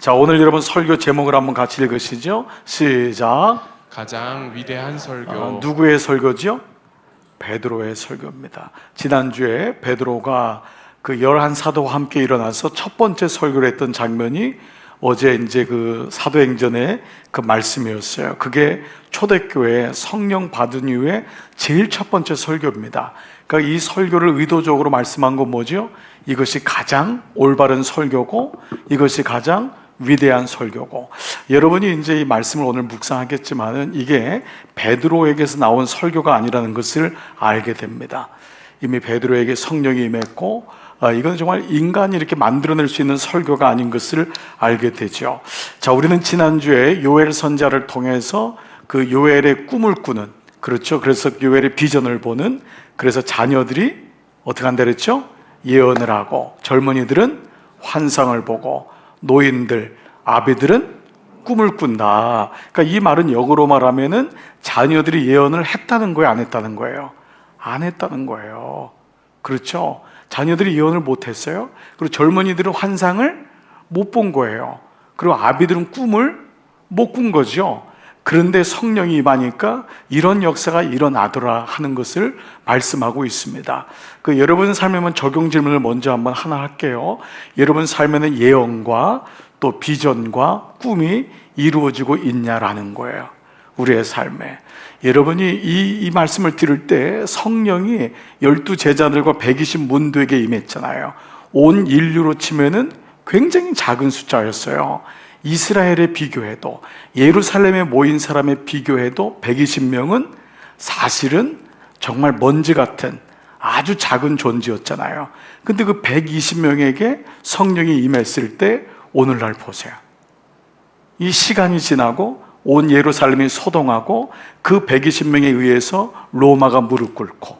자, 오늘 여러분 설교 제목을 한번 같이 읽으시죠. 시작. 가장 위대한 설교. 누구의 설교죠? 베드로의 설교입니다. 지난주에 베드로가 그 11사도와 함께 일어나서 첫 번째 설교를 했던 장면이 어제 이제 그 사도행전의 그 말씀이었어요. 그게 초대교회 성령 받은 이후에 제일 첫 번째 설교입니다. 그러니까 이 설교를 의도적으로 말씀한 건 뭐죠? 이것이 가장 올바른 설교고 이것이 가장 위대한 설교고, 여러분이 이제 이 말씀을 오늘 묵상하겠지만은 이게 베드로에게서 나온 설교가 아니라는 것을 알게 됩니다. 이미 베드로에게 성령이 임했고 이건 정말 인간이 이렇게 만들어낼 수 있는 설교가 아닌 것을 알게 되죠. 자, 우리는 지난주에 요엘 선지자를 통해서 그 요엘의 꿈을 꾸는, 그렇죠, 그래서 요엘의 비전을 보는, 그래서 자녀들이 어떻게 한다 그랬죠? 예언을 하고, 젊은이들은 환상을 보고, 노인들, 아비들은 꿈을 꾼다. 그러니까 이 말은 역으로 말하면은 자녀들이 예언을 했다는 거예요, 안 했다는 거예요? 안 했다는 거예요. 그렇죠? 자녀들이 예언을 못 했어요. 그리고 젊은이들은 환상을 못 본 거예요. 그리고 아비들은 꿈을 못 꾼 거죠. 그런데 성령이 임하니까 이런 역사가 일어나더라 하는 것을 말씀하고 있습니다. 그 여러분 삶에만 적용 질문을 먼저 한번 하나 할게요. 여러분 삶에는 예언과 또 비전과 꿈이 이루어지고 있냐라는 거예요. 우리의 삶에. 여러분이 이 말씀을 들을 때 성령이 12제자들과 120 문도에게 임했잖아요. 온 인류로 치면은 굉장히 작은 숫자였어요. 이스라엘에 비교해도, 예루살렘에 모인 사람에 비교해도 120명은 사실은 정말 먼지 같은 아주 작은 존재였잖아요. 근데 그 120명에게 성령이 임했을 때 오늘날 보세요. 이 시간이 지나고 온 예루살렘이 소동하고 그 120명에 의해서 로마가 무릎 꿇고,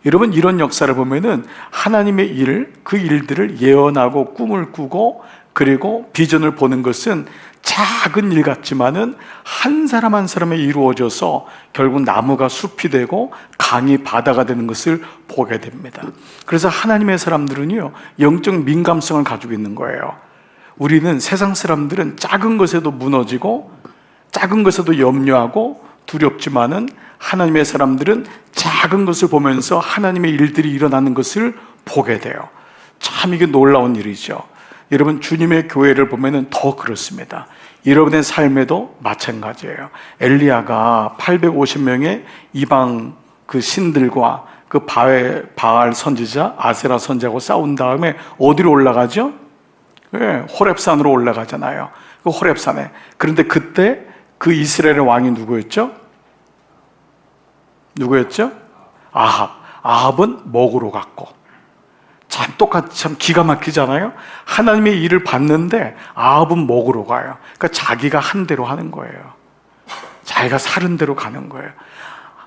여러분 이런 역사를 보면은 하나님의 일, 그 일들을 예언하고 꿈을 꾸고 그리고 비전을 보는 것은 작은 일 같지만은 한 사람 한 사람에 이루어져서 결국 나무가 숲이 되고 강이 바다가 되는 것을 보게 됩니다. 그래서 하나님의 사람들은요, 영적 민감성을 가지고 있는 거예요. 우리는 세상 사람들은 작은 것에도 무너지고 작은 것에도 염려하고 두렵지만은 하나님의 사람들은 작은 것을 보면서 하나님의 일들이 일어나는 것을 보게 돼요. 참 이게 놀라운 일이죠. 여러분 주님의 교회를 보면은 더 그렇습니다. 여러분의 삶에도 마찬가지예요. 엘리야가 850명의 이방 그 신들과 그 바알 선지자, 아세라 선지자하고 싸운 다음에 어디로 올라가죠? 네, 호렙산으로 올라가잖아요. 그 호렙산에. 그런데 그때 그 이스라엘의 왕이 누구였죠? 누구였죠? 아합은 먹으러 갔고. 참 똑같이 참 기가 막히잖아요. 하나님의 일을 봤는데 아합은 먹으러 가요. 그러니까 자기가 한 대로 하는 거예요. 자기가 사는 대로 가는 거예요.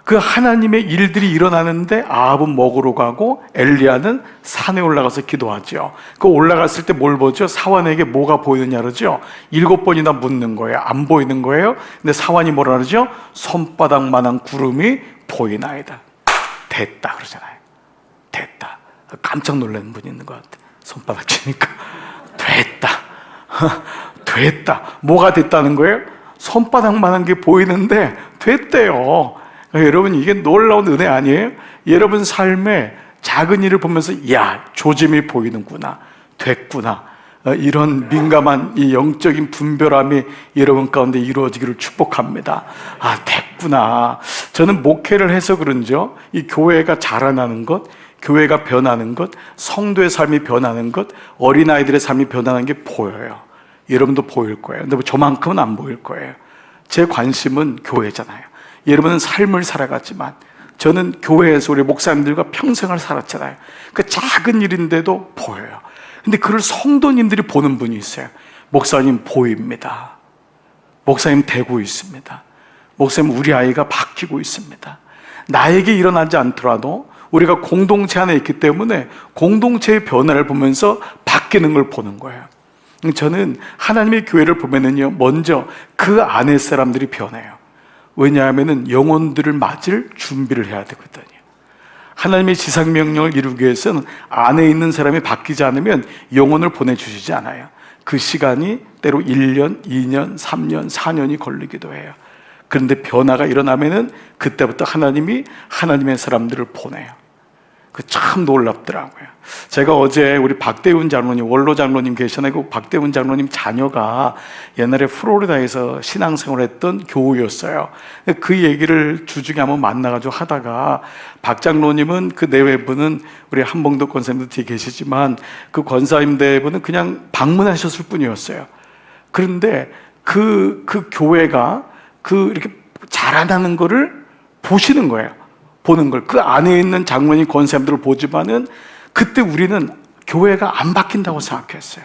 그 하나님의 일들이 일어나는데 아합은 먹으러 가고 엘리야는 산에 올라가서 기도하죠. 그 올라갔을 때 뭘 보죠? 사환에게 뭐가 보이느냐 그러죠? 7번이나 묻는 거예요. 안 보이는 거예요. 근데 사환이 뭐라 그러죠? 손바닥만한 구름이 보이나이다. 됐다 그러잖아요. 됐다. 깜짝 놀라는 분이 있는 것 같아. 손바닥 치니까 됐다. 됐다. 뭐가 됐다는 거예요? 손바닥만한 게 보이는데 됐대요. 여러분 이게 놀라운 은혜 아니에요? 여러분 삶에 작은 일을 보면서 야, 조짐이 보이는구나, 됐구나, 이런 민감한 이 영적인 분별함이 여러분 가운데 이루어지기를 축복합니다. 아, 됐구나. 저는 목회를 해서 그런지요, 이 교회가 자라나는 것, 교회가 변하는 것, 성도의 삶이 변하는 것, 어린아이들의 삶이 변하는 게 보여요. 여러분도 보일 거예요. 근데 뭐 저만큼은 안 보일 거예요. 제 관심은 교회잖아요. 여러분은 삶을 살아갔지만 저는 교회에서 우리 목사님들과 평생을 살았잖아요. 그 작은 일인데도 보여요. 근데 그걸 성도님들이 보는 분이 있어요. 목사님 보입니다. 목사님 되고 있습니다. 목사님 우리 아이가 바뀌고 있습니다. 나에게 일어나지 않더라도 우리가 공동체 안에 있기 때문에 공동체의 변화를 보면서 바뀌는 걸 보는 거예요. 저는 하나님의 교회를 보면은요, 먼저 그 안에 사람들이 변해요. 왜냐하면 영혼들을 맞을 준비를 해야 되거든요. 하나님의 지상명령을 이루기 위해서는 안에 있는 사람이 바뀌지 않으면 영혼을 보내주시지 않아요. 그 시간이 때로 1년, 2년, 3년, 4년이 걸리기도 해요. 그런데 변화가 일어나면은 그때부터 하나님이 하나님의 사람들을 보내요. 그 참 놀랍더라고요. 제가 어제 우리 박대훈 장로님, 원로 장로님 계시나요? 그 박대훈 장로님 자녀가 옛날에 플로리다에서 신앙생활을 했던 교우였어요. 그 얘기를 주중에 한번 만나가지고 하다가, 박 장로님은 그 내외분은 우리 한봉도 권사님도 뒤에 계시지만 그 권사님 대분은 그냥 방문하셨을 뿐이었어요. 그런데 그 교회가 이렇게 자라나는 거를 보시는 거예요. 보는 걸. 그 안에 있는 장로님 권사님들을 보지만은 그때 우리는 교회가 안 바뀐다고 생각했어요.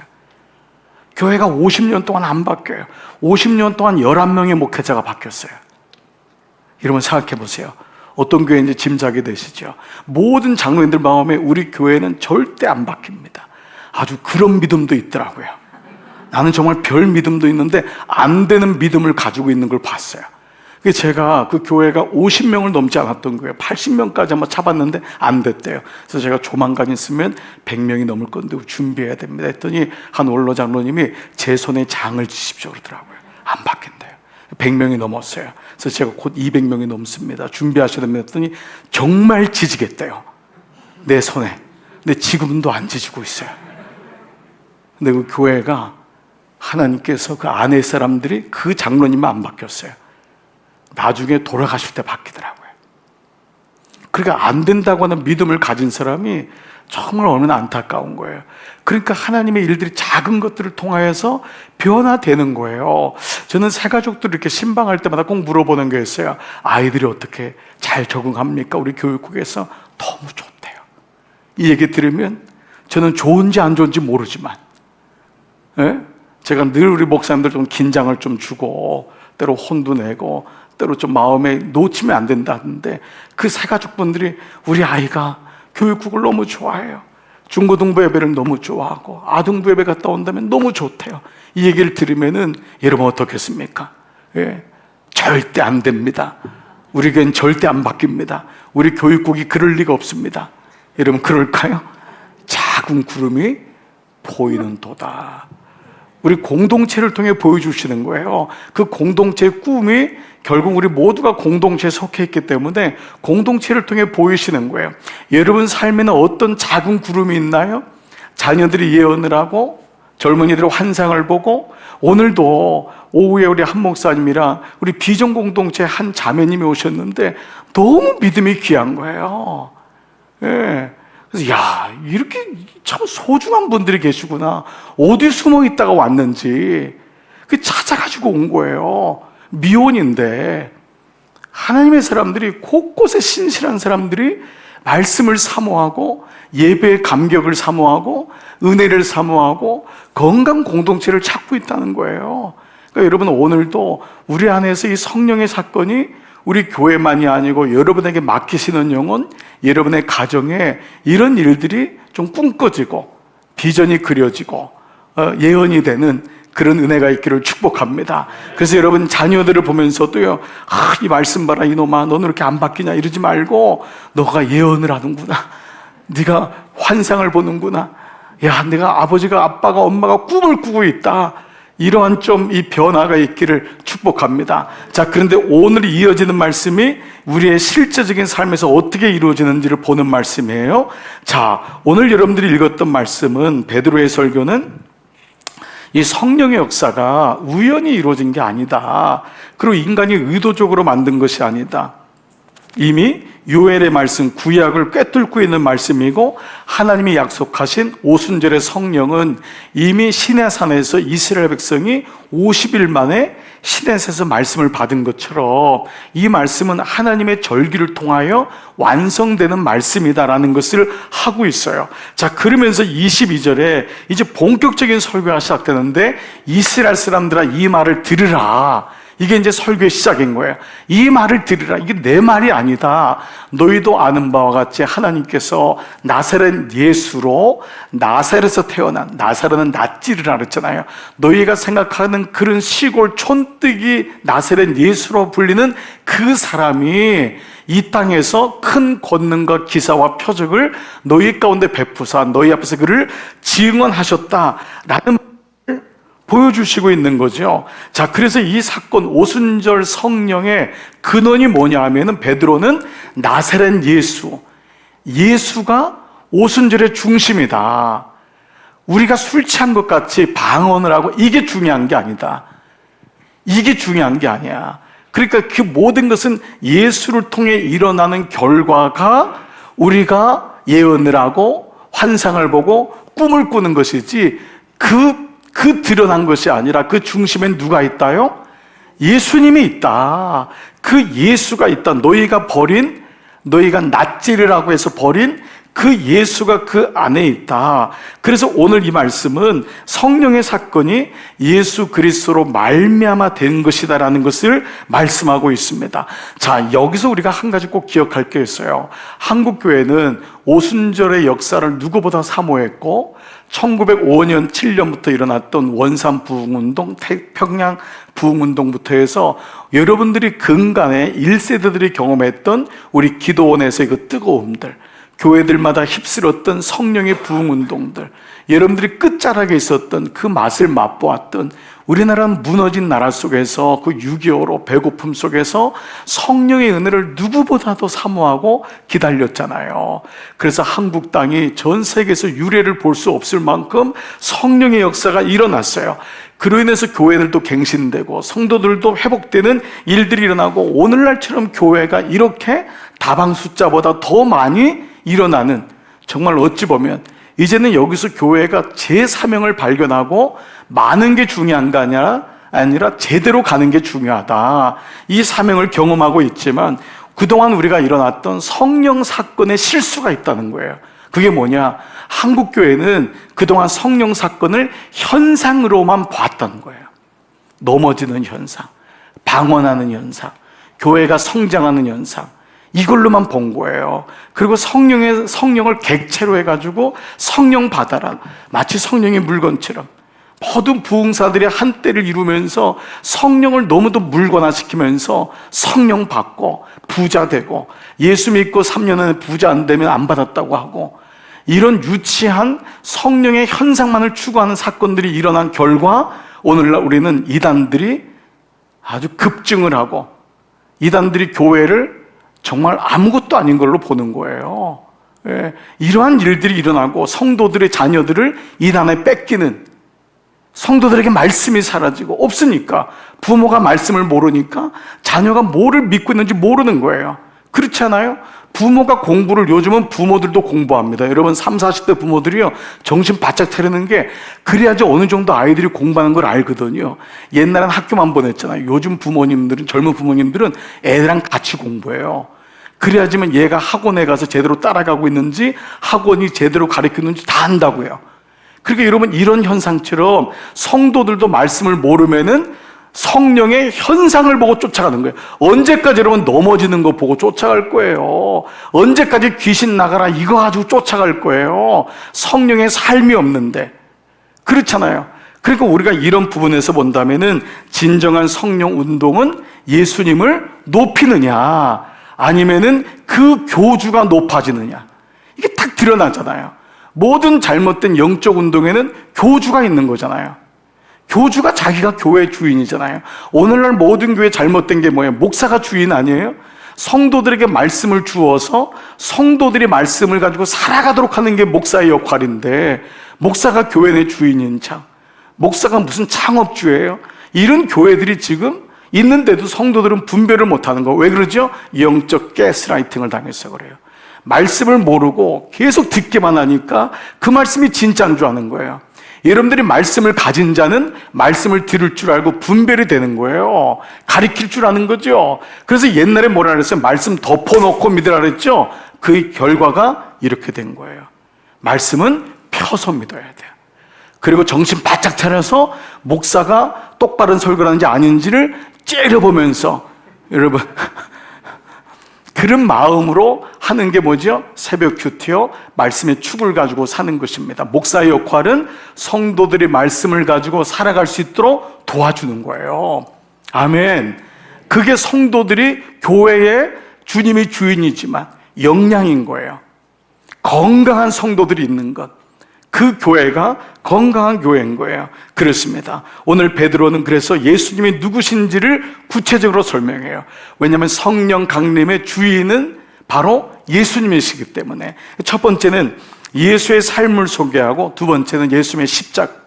교회가 50년 동안 안 바뀌어요. 50년 동안 11명의 목회자가 바뀌었어요. 여러분 생각해 보세요. 어떤 교회인지 짐작이 되시죠? 모든 장로님들 마음에 우리 교회는 절대 안 바뀝니다. 아주 그런 믿음도 있더라고요. 나는 정말 별 믿음도 있는데 안 되는 믿음을 가지고 있는 걸 봤어요. 제가 그 교회가 50명을 넘지 않았던 거예요. 80명까지 한번 잡았는데 안 됐대요. 그래서 제가 조만간 있으면 100명이 넘을 건데 준비해야 됩니다 했더니 한 원로 장로님이 제 손에 장을 지십시오 그러더라고요. 안 바뀐대요. 100명이 넘었어요. 그래서 제가 곧 200명이 넘습니다. 준비하셔야 됩니다 했더니 정말 지지겠대요. 내 손에. 근데 지금도 안 지지고 있어요. 근데 그 교회가 하나님께서 그 안에 사람들이 그 장로님만 안 바뀌었어요. 나중에 돌아가실 때 바뀌더라고요. 그러니까 안 된다고 하는 믿음을 가진 사람이 정말 얼마나 안타까운 거예요. 그러니까 하나님의 일들이 작은 것들을 통하여서 변화되는 거예요. 저는 새 가족들 이렇게 신방할 때마다 꼭 물어보는 게 있어요. 아이들이 어떻게 잘 적응합니까? 우리 교육국에서 너무 좋대요. 이 얘기 들으면 저는 좋은지 안 좋은지 모르지만, 제가 늘 우리 목사님들 좀 긴장을 좀 주고 때로 혼도 내고 때로 좀 마음에 놓치면 안 된다는데 그 새가족분들이 우리 아이가 교육국을 너무 좋아해요. 중고등부 예배를 너무 좋아하고 아등부 예배 갔다 온다면 너무 좋대요. 이 얘기를 들으면은 여러분 어떻겠습니까? 절대 안 됩니다. 우리 교회는 절대 안 바뀝니다. 우리 교육국이 그럴 리가 없습니다. 여러분 그럴까요? 작은 구름이 보이는 도다. 우리 공동체를 통해 보여주시는 거예요. 그 공동체의 꿈이 결국 우리 모두가 공동체에 속해 있기 때문에 공동체를 통해 보이시는 거예요. 여러분 삶에는 어떤 작은 구름이 있나요? 자녀들이 예언을 하고 젊은이들의 환상을 보고, 오늘도 오후에 우리 한 목사님이랑 우리 비전 공동체 한 자매님이 오셨는데 너무 믿음이 귀한 거예요. 그래서 이렇게 참 소중한 분들이 계시구나. 어디 숨어 있다가 왔는지 찾아가지고 온 거예요. 미혼인데 하나님의 사람들이, 곳곳에 신실한 사람들이 말씀을 사모하고 예배의 감격을 사모하고 은혜를 사모하고 건강 공동체를 찾고 있다는 거예요. 그러니까 여러분 오늘도 우리 안에서 이 성령의 사건이 우리 교회만이 아니고 여러분에게 맡기시는 영혼, 여러분의 가정에 이런 일들이 좀 꿈꿔지고 비전이 그려지고 예언이 되는 그런 은혜가 있기를 축복합니다. 그래서 여러분 자녀들을 보면서도요, 이 말씀 봐라 이놈아, 너는 이렇게 안 바뀌냐 이러지 말고 너가 예언을 하는구나, 네가 환상을 보는구나, 내가 아버지가 아빠가 엄마가 꿈을 꾸고 있다, 이러한 좀 이 변화가 있기를 축복합니다. 자, 그런데 오늘 이어지는 말씀이 우리의 실제적인 삶에서 어떻게 이루어지는지를 보는 말씀이에요. 자, 오늘 여러분들이 읽었던 말씀은, 베드로의 설교는 이 성령의 역사가 우연히 이루어진 게 아니다. 그리고 인간이 의도적으로 만든 것이 아니다. 이미 요엘의 말씀, 구약을 꿰뚫고 있는 말씀이고, 하나님이 약속하신 오순절의 성령은 이미 시내산에서 이스라엘 백성이 50일 만에 시내산에서 말씀을 받은 것처럼 이 말씀은 하나님의 절기를 통하여 완성되는 말씀이다라는 것을 하고 있어요. 자, 그러면서 22절에 이제 본격적인 설교가 시작되는데, 이스라엘 사람들아 이 말을 들으라. 이게 이제 설교의 시작인 거예요. 이 말을 들으라. 이게 내 말이 아니다. 너희도 아는 바와 같이 하나님께서 나사렛 예수로 나사렛에서 태어난, 나사렛은 낫지르라 그랬잖아요. 너희가 생각하는 그런 시골 촌뜨기 나사렛 예수로 불리는 그 사람이 이 땅에서 큰 권능과 기사와 표적을 너희 가운데 베푸사 너희 앞에서 그를 증언하셨다라는 보여주시고 있는 거죠. 자, 그래서 이 사건 오순절 성령의 근원이 뭐냐 하면은 베드로는 나사렛 예수가 오순절의 중심이다. 우리가 술 취한 것 같이 방언을 하고 이게 중요한 게 아니다. 이게 중요한 게 아니야. 그러니까 그 모든 것은 예수를 통해 일어나는 결과가 우리가 예언을 하고 환상을 보고 꿈을 꾸는 것이지 그 드러난 것이 아니라 그 중심엔 누가 있다요? 예수님이 있다. 그 예수가 있다. 너희가 낫지르라고 해서 버린 그 예수가 그 안에 있다. 그래서 오늘 이 말씀은 성령의 사건이 예수 그리스도로 말미암아 된 것이다라는 것을 말씀하고 있습니다. 자, 여기서 우리가 한 가지 꼭 기억할 게 있어요. 한국 교회는 오순절의 역사를 누구보다 사모했고 1905년 7년부터 일어났던 원산 부흥운동, 평양 부흥운동부터 해서 여러분들이 근간에 1세대들이 경험했던 우리 기도원에서의 그 뜨거움들, 교회들마다 휩쓸었던 성령의 부흥운동들, 여러분들이 끝자락에 있었던 그 맛을 맛보았던 우리나라는 무너진 나라 속에서 그 6.25로 배고픔 속에서 성령의 은혜를 누구보다도 사모하고 기다렸잖아요. 그래서 한국 땅이 전 세계에서 유례를 볼 수 없을 만큼 성령의 역사가 일어났어요. 그로 인해서 교회들도 갱신되고 성도들도 회복되는 일들이 일어나고 오늘날처럼 교회가 이렇게 다방 숫자보다 더 많이 일어나는, 정말 어찌 보면 이제는 여기서 교회가 제 사명을 발견하고 많은 게 중요한 게 아니라 제대로 가는 게 중요하다. 이 사명을 경험하고 있지만 그동안 우리가 일어났던 성령 사건의 실수가 있다는 거예요. 그게 뭐냐? 한국 교회는 그동안 성령 사건을 현상으로만 봤다는 거예요. 넘어지는 현상, 방언하는 현상, 교회가 성장하는 현상, 이걸로만 본 거예요. 그리고 성령을 객체로 해가지고 성령 받아라, 마치 성령의 물건처럼 모든 부흥사들이 한때를 이루면서 성령을 너무도 물건화시키면서 성령 받고 부자 되고, 예수 믿고 3년 안에 부자 안 되면 안 받았다고 하고, 이런 유치한 성령의 현상만을 추구하는 사건들이 일어난 결과 오늘날 우리는 이단들이 아주 급증을 하고 이단들이 교회를 정말 아무것도 아닌 걸로 보는 거예요. 예, 이러한 일들이 일어나고 성도들의 자녀들을 이단에 뺏기는, 성도들에게 말씀이 사라지고 없으니까, 부모가 말씀을 모르니까 자녀가 뭐를 믿고 있는지 모르는 거예요. 그렇지 않아요? 부모가 공부를, 요즘은 부모들도 공부합니다. 여러분 30, 40대 부모들이요, 정신 바짝 차리는 게 그래야지 어느 정도 아이들이 공부하는 걸 알거든요. 옛날엔 학교만 보냈잖아요. 요즘 부모님들은, 젊은 부모님들은 애들랑 같이 공부해요. 그래야지만 얘가 학원에 가서 제대로 따라가고 있는지, 학원이 제대로 가르치는지 다 안다고요. 그러니까 여러분, 이런 현상처럼 성도들도 말씀을 모르면은 성령의 현상을 보고 쫓아가는 거예요. 언제까지 여러분 넘어지는 거 보고 쫓아갈 거예요? 언제까지 귀신 나가라 이거 가지고 쫓아갈 거예요? 성령의 삶이 없는데. 그렇잖아요. 그러니까 우리가 이런 부분에서 본다면은 진정한 성령 운동은 예수님을 높이느냐 아니면은 그 교주가 높아지느냐, 이게 딱 드러나잖아요. 모든 잘못된 영적 운동에는 교주가 있는 거잖아요. 교주가 자기가 교회 주인이잖아요. 오늘날 모든 교회 잘못된 게 뭐예요? 목사가 주인 아니에요? 성도들에게 말씀을 주어서 성도들이 말씀을 가지고 살아가도록 하는 게 목사의 역할인데, 목사가 교회 내 주인인 척, 목사가 무슨 창업주예요? 이런 교회들이 지금 있는데도 성도들은 분별을 못하는 거. 왜 그러죠? 영적 가스라이팅을 당해서 그래요. 말씀을 모르고 계속 듣기만 하니까 그 말씀이 진짜인 줄 아는 거예요. 여러분들이 말씀을 가진 자는 말씀을 들을 줄 알고 분별이 되는 거예요. 가리킬 줄 아는 거죠. 그래서 옛날에 뭐라 그랬어요? 말씀 덮어놓고 믿으라 그랬죠? 그 결과가 이렇게 된 거예요. 말씀은 펴서 믿어야 돼요. 그리고 정신 바짝 차려서 목사가 똑바른 설교를 하는지 아닌지를 째려보면서, 여러분 그런 마음으로 하는 게 뭐죠? 새벽 큐티요, 말씀의 축을 가지고 사는 것입니다. 목사의 역할은 성도들이 말씀을 가지고 살아갈 수 있도록 도와주는 거예요. 아멘. 그게 성도들이 교회의 주님이 주인이지만 역량인 거예요. 건강한 성도들이 있는 것, 그 교회가 건강한 교회인 거예요. 그렇습니다. 오늘 베드로는 그래서 예수님이 누구신지를 구체적으로 설명해요. 왜냐하면 성령 강림의 주인은 바로 예수님이시기 때문에. 첫 번째는 예수의 삶을 소개하고, 두 번째는 예수님의 십자가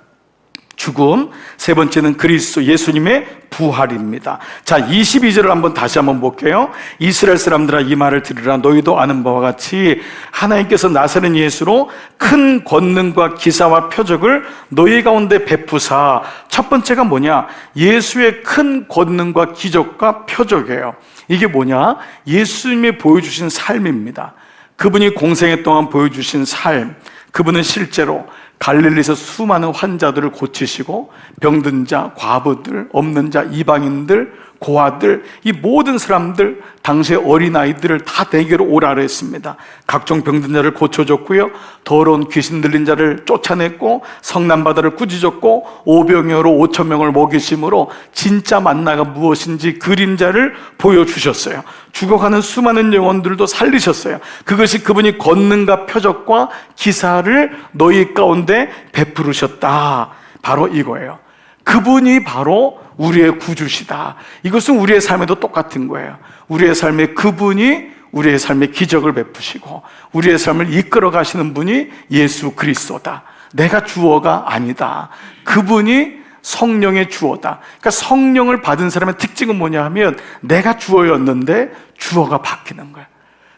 죽음, 세 번째는 그리스도 예수님의 부활입니다. 자, 22절을 다시 한번 볼게요. 이스라엘 사람들아, 이 말을 들으라. 너희도 아는 바와 같이 하나님께서 나사렛 예수로 큰 권능과 기사와 표적을 너희 가운데 베푸사. 첫 번째가 뭐냐? 예수의 큰 권능과 기적과 표적이에요. 이게 뭐냐? 예수님이 보여주신 삶입니다. 그분이 공생애 동안 보여주신 삶, 그분은 실제로 갈릴리에서 수많은 환자들을 고치시고, 병든 자, 과부들, 없는 자, 이방인들, 고아들, 이 모든 사람들, 당시의 어린아이들을 다 대개로 오라 했습니다. 각종 병든 자를 고쳐줬고요, 더러운 귀신 들린 자를 쫓아냈고, 성난바다를 꾸짖었고, 오병이어로 5천 명을 먹이심으로 진짜 만나가 무엇인지 그림자를 보여주셨어요. 죽어가는 수많은 영혼들도 살리셨어요. 그것이 그분이 권능과 표적과 기사를 너희 가운데 베푸르셨다. 바로 이거예요. 그분이 바로 우리의 구주시다. 이것은 우리의 삶에도 똑같은 거예요. 우리의 삶에 그분이 우리의 삶에 기적을 베푸시고, 우리의 삶을 이끌어 가시는 분이 예수 그리스도다. 내가 주어가 아니다. 그분이 성령의 주어다. 그러니까 성령을 받은 사람의 특징은 뭐냐 하면, 내가 주어였는데 주어가 바뀌는 거예요.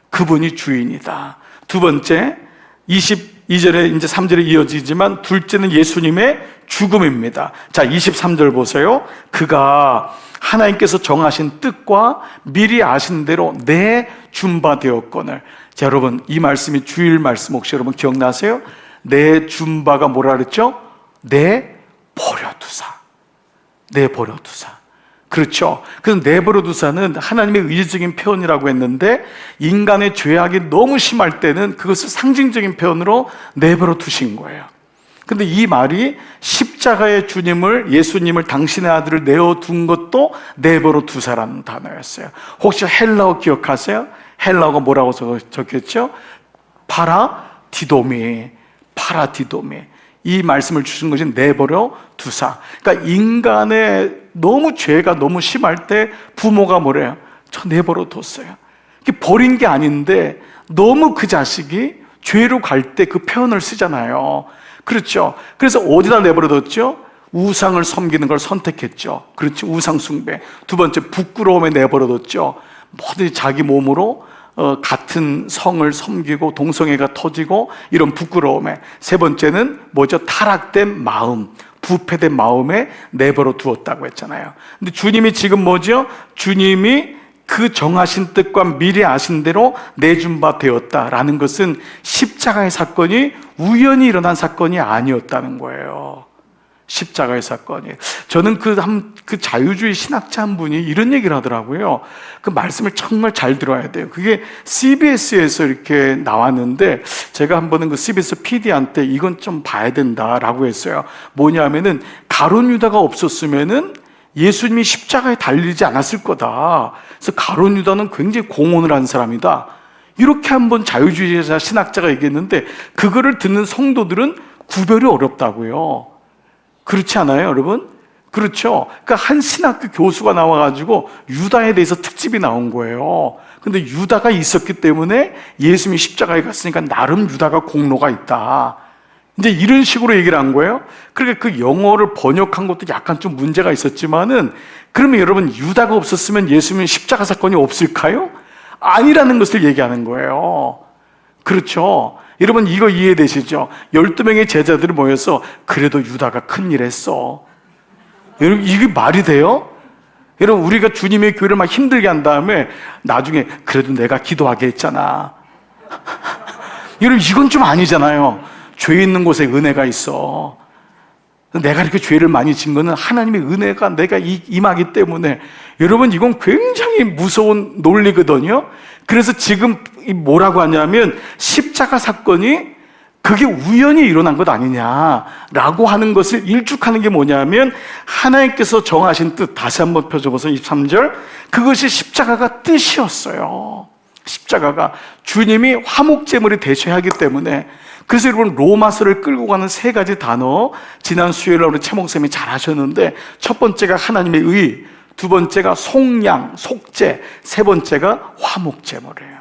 그분이 주인이다. 두 번째, 22절에 이제 3절에 이어지지만, 둘째는 예수님의 죽음입니다. 자, 23절 보세요. 그가 하나님께서 정하신 뜻과 미리 아신 대로 내 준바 되었거늘. 자, 여러분, 이 말씀이 주일 말씀 혹시 여러분 기억나세요? 내 준바가 뭐라 그랬죠? 내 버려두사. 내 버려두사. 그렇죠. 그래서 내버려두사는 하나님의 의지적인 표현이라고 했는데, 인간의 죄악이 너무 심할 때는 그것을 상징적인 표현으로 내버려두신 거예요. 근데 이 말이 십자가의 주님을, 예수님을, 당신의 아들을 내어둔 것도 내버려두사라는 단어였어요. 혹시 헬라어 기억하세요? 헬라어가 뭐라고 적혔죠? 파라디도미. 파라디도미. 이 말씀을 주신 것이 내버려 두사. 그러니까 인간의 너무 죄가 너무 심할 때 부모가 뭐래요? 저 내버려 뒀어요. 버린 게 아닌데 너무 그 자식이 죄로 갈 때 그 표현을 쓰잖아요. 그렇죠. 그래서 어디다 내버려 뒀죠? 우상을 섬기는 걸 선택했죠. 그렇지. 우상 숭배. 두 번째, 부끄러움에 내버려 뒀죠. 뭐든지 자기 몸으로 같은 성을 섬기고 동성애가 터지고 이런 부끄러움에. 세 번째는 뭐죠? 타락된 마음, 부패된 마음에 내버려 두었다고 했잖아요. 근데 주님이 지금 뭐죠? 주님이 그 정하신 뜻과 미리 아신 대로 내준 바 되었다라는 것은 십자가의 사건이 우연히 일어난 사건이 아니었다는 거예요. 십자가의 사건이. 저는 그 자유주의 신학자 한 분이 이런 얘기를 하더라고요. 그 말씀을 정말 잘 들어야 돼요. 그게 CBS에서 이렇게 나왔는데, 제가 한 번은 그 CBS PD한테 이건 좀 봐야 된다라고 했어요. 뭐냐면은, 가룟 유다가 없었으면은 예수님이 십자가에 달리지 않았을 거다. 그래서 가룟 유다는 굉장히 공헌을 한 사람이다. 이렇게 한번 자유주의자 신학자가 얘기했는데, 그거를 듣는 성도들은 구별이 어렵다고요. 그렇지 않아요, 여러분? 그렇죠. 그러니까 한 신학교 교수가 나와가지고 유다에 대해서 특집이 나온 거예요. 근데 유다가 있었기 때문에 예수님이 십자가에 갔으니까 나름 유다가 공로가 있다. 이제 이런 식으로 얘기를 한 거예요. 그러니까 그 영어를 번역한 것도 약간 좀 문제가 있었지만은, 그러면 여러분, 유다가 없었으면 예수님의 십자가 사건이 없을까요? 아니라는 것을 얘기하는 거예요. 그렇죠. 여러분, 이거 이해되시죠? 12명의 제자들이 모여서 그래도 유다가 큰일 했어. 여러분, 이게 말이 돼요? 여러분, 우리가 주님의 교회를 막 힘들게 한 다음에 나중에 그래도 내가 기도하게 했잖아. 여러분, 이건 좀 아니잖아요. 죄 있는 곳에 은혜가 있어. 내가 이렇게 죄를 많이 진 거는 하나님의 은혜가 내가 임하기 때문에. 여러분, 이건 굉장히 무서운 논리거든요. 그래서 지금 뭐라고 하냐면, 십자가 사건이 그게 우연히 일어난 것 아니냐라고 하는 것을 일축하는 게 뭐냐면, 하나님께서 정하신 뜻, 다시 한번 펴줘보세요. 23절. 그것이 십자가가 뜻이었어요. 십자가가 주님이 화목제물이 되셔야 하기 때문에. 그래서 여러분, 로마서를 끌고 가는 세 가지 단어, 지난 수요일에 우리 최 목사님이 잘 하셨는데, 첫 번째가 하나님의 의, 두 번째가 속량, 속죄, 세 번째가 화목제물이에요.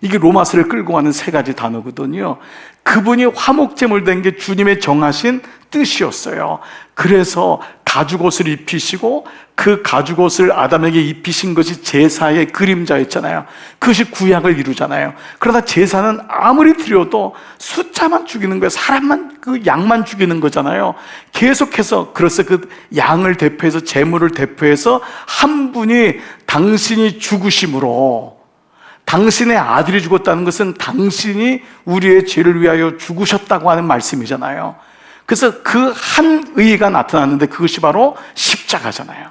이게 로마서를 끌고 가는 세 가지 단어거든요. 그분이 화목제물 된 게 주님의 정하신 뜻이었어요. 그래서 가죽옷을 입히시고 그 가죽옷을 아담에게 입히신 것이 제사의 그림자였잖아요. 그것이 구약을 이루잖아요. 그러나 제사는 아무리 드려도 숫자만 죽이는 거예요. 사람만, 그 양만 죽이는 거잖아요. 계속해서, 그래서 그 양을 대표해서, 제물을 대표해서 한 분이 당신이 죽으심으로, 당신의 아들이 죽었다는 것은 당신이 우리의 죄를 위하여 죽으셨다고 하는 말씀이잖아요. 그래서 그 한 의의가 나타났는데 그것이 바로 십자가잖아요.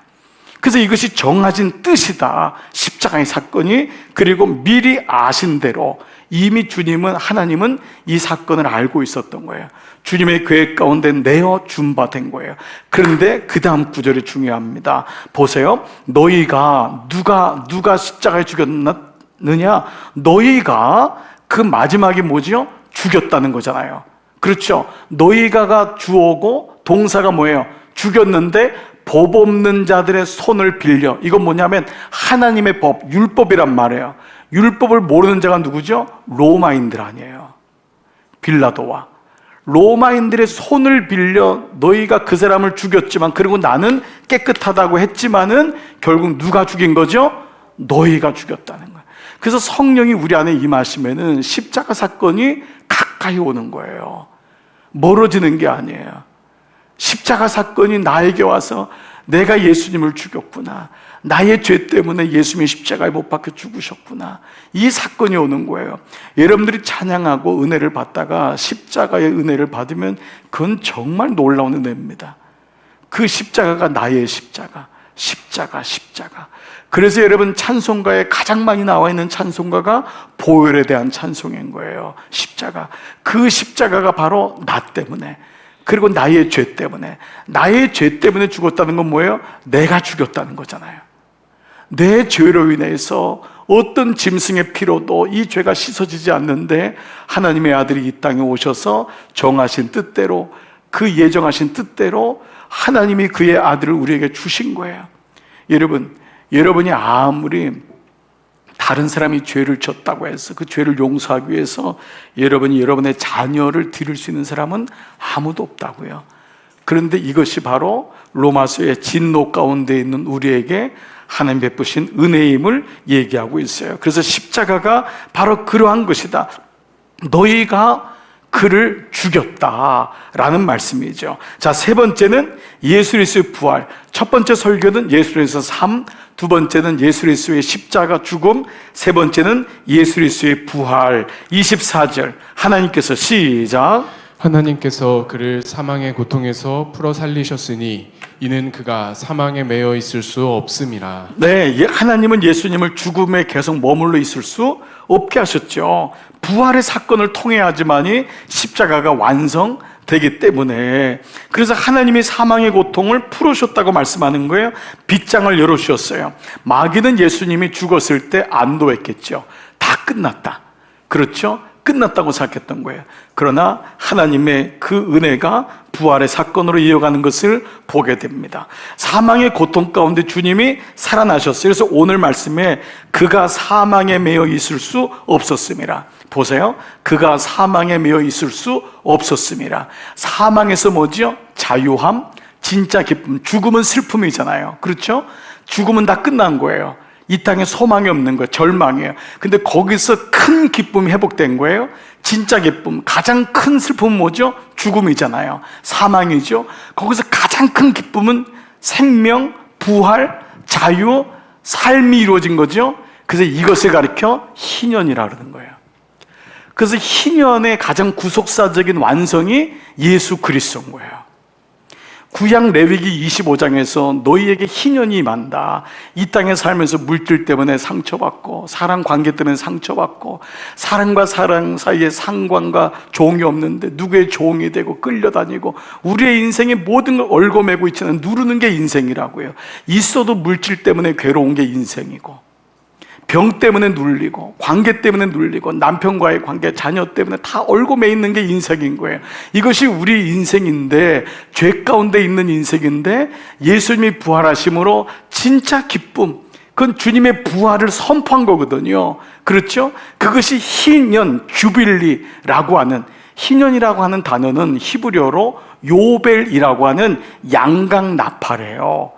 그래서 이것이 정해진 뜻이다, 십자가의 사건이. 그리고 미리 아신 대로 이미 주님은, 하나님은 이 사건을 알고 있었던 거예요. 주님의 계획 가운데 내어 준 바 된 거예요. 그런데 그 다음 구절이 중요합니다. 보세요. 너희가 누가 십자가에 죽였느냐? 너희가, 그 마지막이 뭐지요? 죽였다는 거잖아요. 그렇죠? 너희가가 주어고 동사가 뭐예요? 죽였는데 법 없는 자들의 손을 빌려. 이건 뭐냐면 하나님의 법, 율법이란 말이에요. 율법을 모르는 자가 누구죠? 로마인들 아니에요. 빌라도와 로마인들의 손을 빌려 너희가 그 사람을 죽였지만, 그리고 나는 깨끗하다고 했지만은 결국 누가 죽인 거죠? 너희가 죽였다는 거예요. 그래서 성령이 우리 안에 임하시면은 십자가 사건이 가까이 오는 거예요. 멀어지는 게 아니에요. 십자가 사건이 나에게 와서 내가 예수님을 죽였구나, 나의 죄 때문에 예수님이 십자가에 못 박혀 죽으셨구나, 이 사건이 오는 거예요. 여러분들이 찬양하고 은혜를 받다가 십자가의 은혜를 받으면 그건 정말 놀라운 은혜입니다. 그 십자가가 나의 십자가. 그래서 여러분, 찬송가에 가장 많이 나와 있는 찬송가가 보혈에 대한 찬송인 거예요. 십자가. 그 십자가가 바로 나 때문에, 그리고 나의 죄 때문에. 나의 죄 때문에 죽었다는 건 뭐예요? 내가 죽였다는 거잖아요. 내 죄로 인해서 어떤 짐승의 피로도 이 죄가 씻어지지 않는데 하나님의 아들이 이 땅에 오셔서 정하신 뜻대로, 그 예정하신 뜻대로 하나님이 그의 아들을 우리에게 주신 거예요. 여러분이 아무리 다른 사람이 죄를 졌다고 해서 그 죄를 용서하기 위해서 여러분이 여러분의 자녀를 드릴 수 있는 사람은 아무도 없다고요. 그런데 이것이 바로 로마서의 진노 가운데 있는 우리에게 하나님 베푸신 은혜임을 얘기하고 있어요. 그래서 십자가가 바로 그러한 것이다. 너희가 그를 죽였다라는 말씀이죠. 자, 세 번째는 예수 그리스도의 부활. 첫 번째 설교는 예수 그리스도의 삶, 두 번째는 예수 그리스도의 십자가 죽음, 세 번째는 예수 그리스도의 부활. 24절 하나님께서, 시작, 하나님께서 그를 사망의 고통에서 풀어 살리셨으니 이는 그가 사망에 매여 있을 수 없음이라. 네, 하나님은 예수님을 죽음에 계속 머물러 있을 수 없게 하셨죠. 부활의 사건을 통해야지만이 십자가가 완성되기 때문에. 그래서 하나님이 사망의 고통을 풀으셨다고 말씀하는 거예요. 빗장을 열어주셨어요. 마귀는 예수님이 죽었을 때 안도했겠죠. 다 끝났다, 그렇죠? 끝났다고 생각했던 거예요. 그러나 하나님의 그 은혜가 부활의 사건으로 이어가는 것을 보게 됩니다. 사망의 고통 가운데 주님이 살아나셨어요. 그래서 오늘 말씀에 그가 사망에 매여 있을 수 없었음이라. 보세요. 그가 사망에 매여 있을 수 없었음이라. 사망에서 뭐지요? 자유함, 진짜 기쁨. 죽음은 슬픔이잖아요. 그렇죠? 죽음은 다 끝난 거예요. 이 땅에 소망이 없는 거예요. 절망이에요. 근데 거기서 큰 기쁨이 회복된 거예요. 진짜 기쁨. 가장 큰 슬픔은 뭐죠? 죽음이잖아요. 사망이죠. 거기서 가장 큰 기쁨은 생명, 부활, 자유, 삶이 이루어진 거죠. 그래서 이것을 가리켜 희년이라 그러는 거예요. 그래서 희년의 가장 구속사적인 완성이 예수 그리스도인 거예요. 구약 레위기 25장에서 너희에게 희년이 임한다. 이 땅에 살면서 물질 때문에 상처받고, 사랑 관계 때문에 상처받고, 사랑과 사랑 사이에 상관과 종이 없는데 누구의 종이 되고 끌려다니고, 우리의 인생의 모든 걸 얽어매고 있지는 누르는 게 인생이라고요. 있어도 물질 때문에 괴로운 게 인생이고, 병 때문에 눌리고, 관계 때문에 눌리고, 남편과의 관계, 자녀 때문에 다 얼고 매 있는 게 인생인 거예요. 이것이 우리 인생인데, 죄 가운데 있는 인생인데, 예수님이 부활하심으로 진짜 기쁨, 그건 주님의 부활을 선포한 거거든요. 그렇죠? 그것이 희년, 주빌리라고 하는, 희년이라고 하는 단어는 히브리어로 요벨이라고 하는 양강나팔이에요.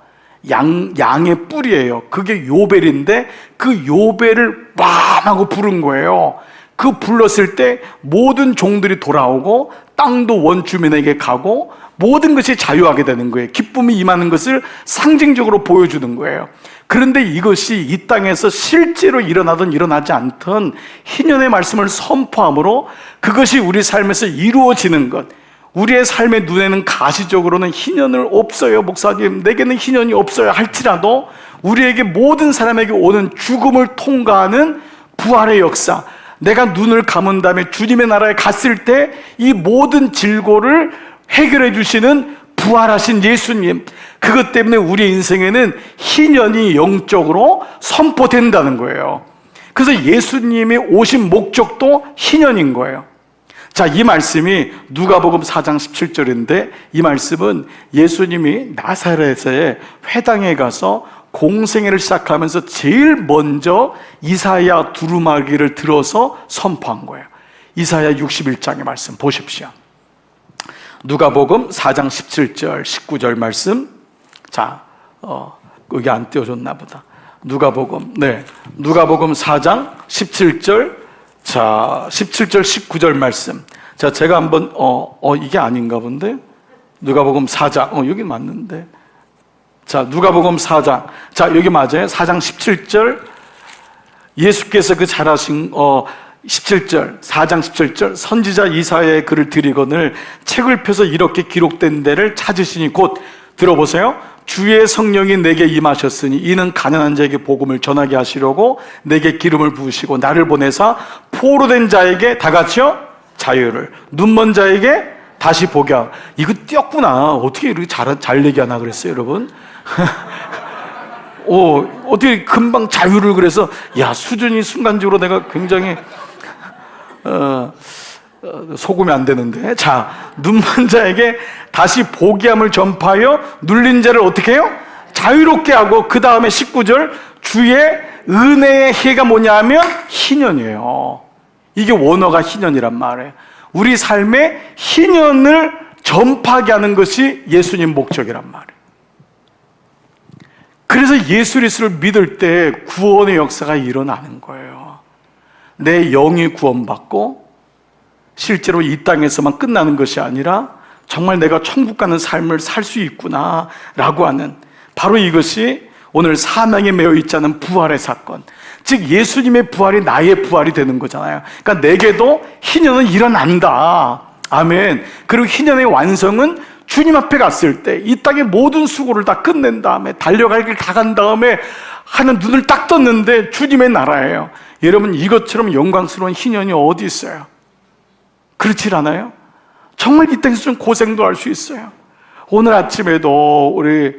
양의 뿔이에요. 그게 요벨인데 그 요벨을 빰 하고 부른 거예요. 그 불렀을 때 모든 종들이 돌아오고 땅도 원주민에게 가고 모든 것이 자유하게 되는 거예요. 기쁨이 임하는 것을 상징적으로 보여주는 거예요. 그런데 이것이 이 땅에서 실제로 일어나든 일어나지 않든 희년의 말씀을 선포함으로 그것이 우리 삶에서 이루어지는 것, 우리의 삶의 눈에는 가시적으로는 희년을 없어요. 목사님, 내게는 희년이 없어요 할지라도 우리에게 모든 사람에게 오는 죽음을 통과하는 부활의 역사, 내가 눈을 감은 다음에 주님의 나라에 갔을 때 이 모든 질고를 해결해 주시는 부활하신 예수님, 그것 때문에 우리의 인생에는 희년이 영적으로 선포된다는 거예요. 그래서 예수님이 오신 목적도 희년인 거예요. 자, 이 말씀이 누가복음 4장 17절인데 이 말씀은 예수님이 나사렛의 회당에 가서 공생애를 시작하면서 제일 먼저 이사야 두루마기를 들어서 선포한 거예요. 이사야 61장의 말씀 보십시오. 누가복음 4장 17절 19절 말씀. 자, 여기 안 띄워줬나 보다. 누가복음 4장 17절, 자, 17절 19절 말씀. 자, 제가 한번 이게 아닌가 본데. 누가복음 4장, 여기 맞는데. 자, 누가복음 4장. 자, 여기 맞아요. 4장 17절. 예수께서 그 잘하신 17절, 4장 17절, 선지자 이사야의 글을 드리거늘 책을 펴서 이렇게 기록된 데를 찾으시니 곧, 들어보세요. 주의 성령이 내게 임하셨으니 이는 가난한 자에게 복음을 전하게 하시려고 내게 기름을 부으시고 나를 보내사 포로된 자에게, 다 같이요, 자유를, 눈먼 자에게 다시 보게 하고. 이거 띄었구나. 어떻게 이렇게 잘 얘기하나 그랬어요, 여러분? 어떻게 금방 자유를, 그래서 야, 수준이 순간적으로 내가 굉장히 속으면 안 되는데. 자, 눈먼 자에게 다시 보기함을 전파하여 눌린 자를 어떻게 해요? 자유롭게 하고, 그 다음에 19절, 주의 은혜의 해가 뭐냐 하면 희년이에요. 이게 원어가 희년이란 말이에요. 우리 삶에 희년을 전파하게 하는 것이 예수님 목적이란 말이에요. 그래서 예수 그리스도를 믿을 때 구원의 역사가 일어나는 거예요. 내 영이 구원받고 실제로 이 땅에서만 끝나는 것이 아니라 정말 내가 천국 가는 삶을 살 수 있구나 라고 하는, 바로 이것이 오늘 사명에 매여 있지 않은 부활의 사건, 즉 예수님의 부활이 나의 부활이 되는 거잖아요. 그러니까 내게도 희년은 일어난다. 아멘. 그리고 희년의 완성은 주님 앞에 갔을 때 이 땅의 모든 수고를 다 끝낸 다음에 달려갈 길 다 간 다음에 하는, 눈을 딱 떴는데 주님의 나라예요. 여러분, 이것처럼 영광스러운 희년이 어디 있어요? 그렇지 않아요? 정말 이 땅에서 좀 고생도 할 수 있어요. 오늘 아침에도 우리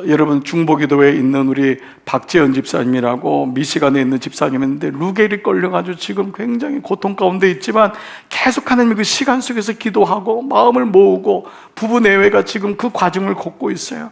여러분 중보기도회에 있는 우리 박재현 집사님이라고 미시간에 있는 집사님인데 루게리 걸려가지고 지금 굉장히 고통 가운데 있지만 계속 하나님의 그 시간 속에서 기도하고 마음을 모으고 부부 내외가 지금 그 과정을 걷고 있어요.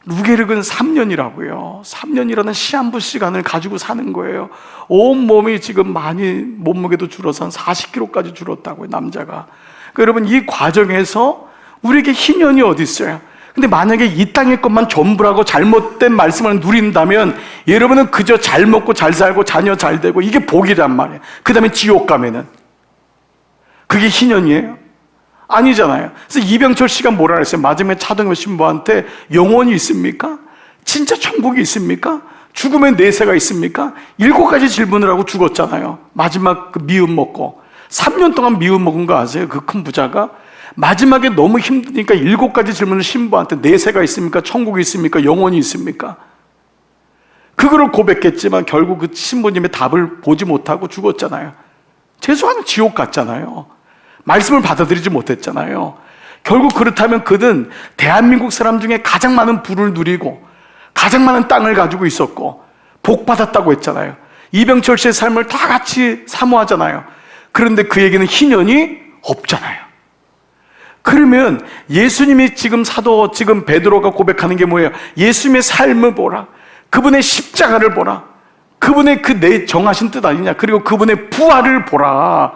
루게릭은 3년이라고요. 3년이라는 시한부 시간을 가지고 사는 거예요. 온몸이 지금 많이 몸무게도 줄어서 한 40kg까지 줄었다고요, 남자가. 그러니까 여러분, 이 과정에서 우리에게 희년이 어디 있어요? 근데 만약에 이 땅의 것만 전부라고 잘못된 말씀을 누린다면 여러분은 그저 잘 먹고 잘 살고 자녀 잘 되고 이게 복이란 말이에요. 그 다음에 지옥 가면은 그게 희년이에요? 아니잖아요. 그래서 이병철 씨가 뭐라 그랬어요? 마지막에 차동엽 신부한테 영원이 있습니까? 진짜 천국이 있습니까? 죽음의 내세가 있습니까? 7가지 질문을 하고 죽었잖아요. 마지막 그 미음 먹고 3년 동안 미음 먹은 거 아세요? 그 큰 부자가 마지막에 너무 힘드니까 7가지 질문을 신부한테, 내세가 있습니까? 천국이 있습니까? 영원이 있습니까? 그거를 고백했지만 결국 그 신부님의 답을 보지 못하고 죽었잖아요. 죄송하면 지옥 갔잖아요. 말씀을 받아들이지 못했잖아요. 결국 그렇다면 그는 대한민국 사람 중에 가장 많은 부를 누리고 가장 많은 땅을 가지고 있었고 복 받았다고 했잖아요. 이병철 씨의 삶을 다 같이 사모하잖아요. 그런데 그에게는 희년이 없잖아요. 그러면 예수님이 지금 베드로가 고백하는 게 뭐예요? 예수님의 삶을 보라. 그분의 십자가를 보라. 그분의 그 내 정하신 뜻 아니냐. 그리고 그분의 부활을 보라.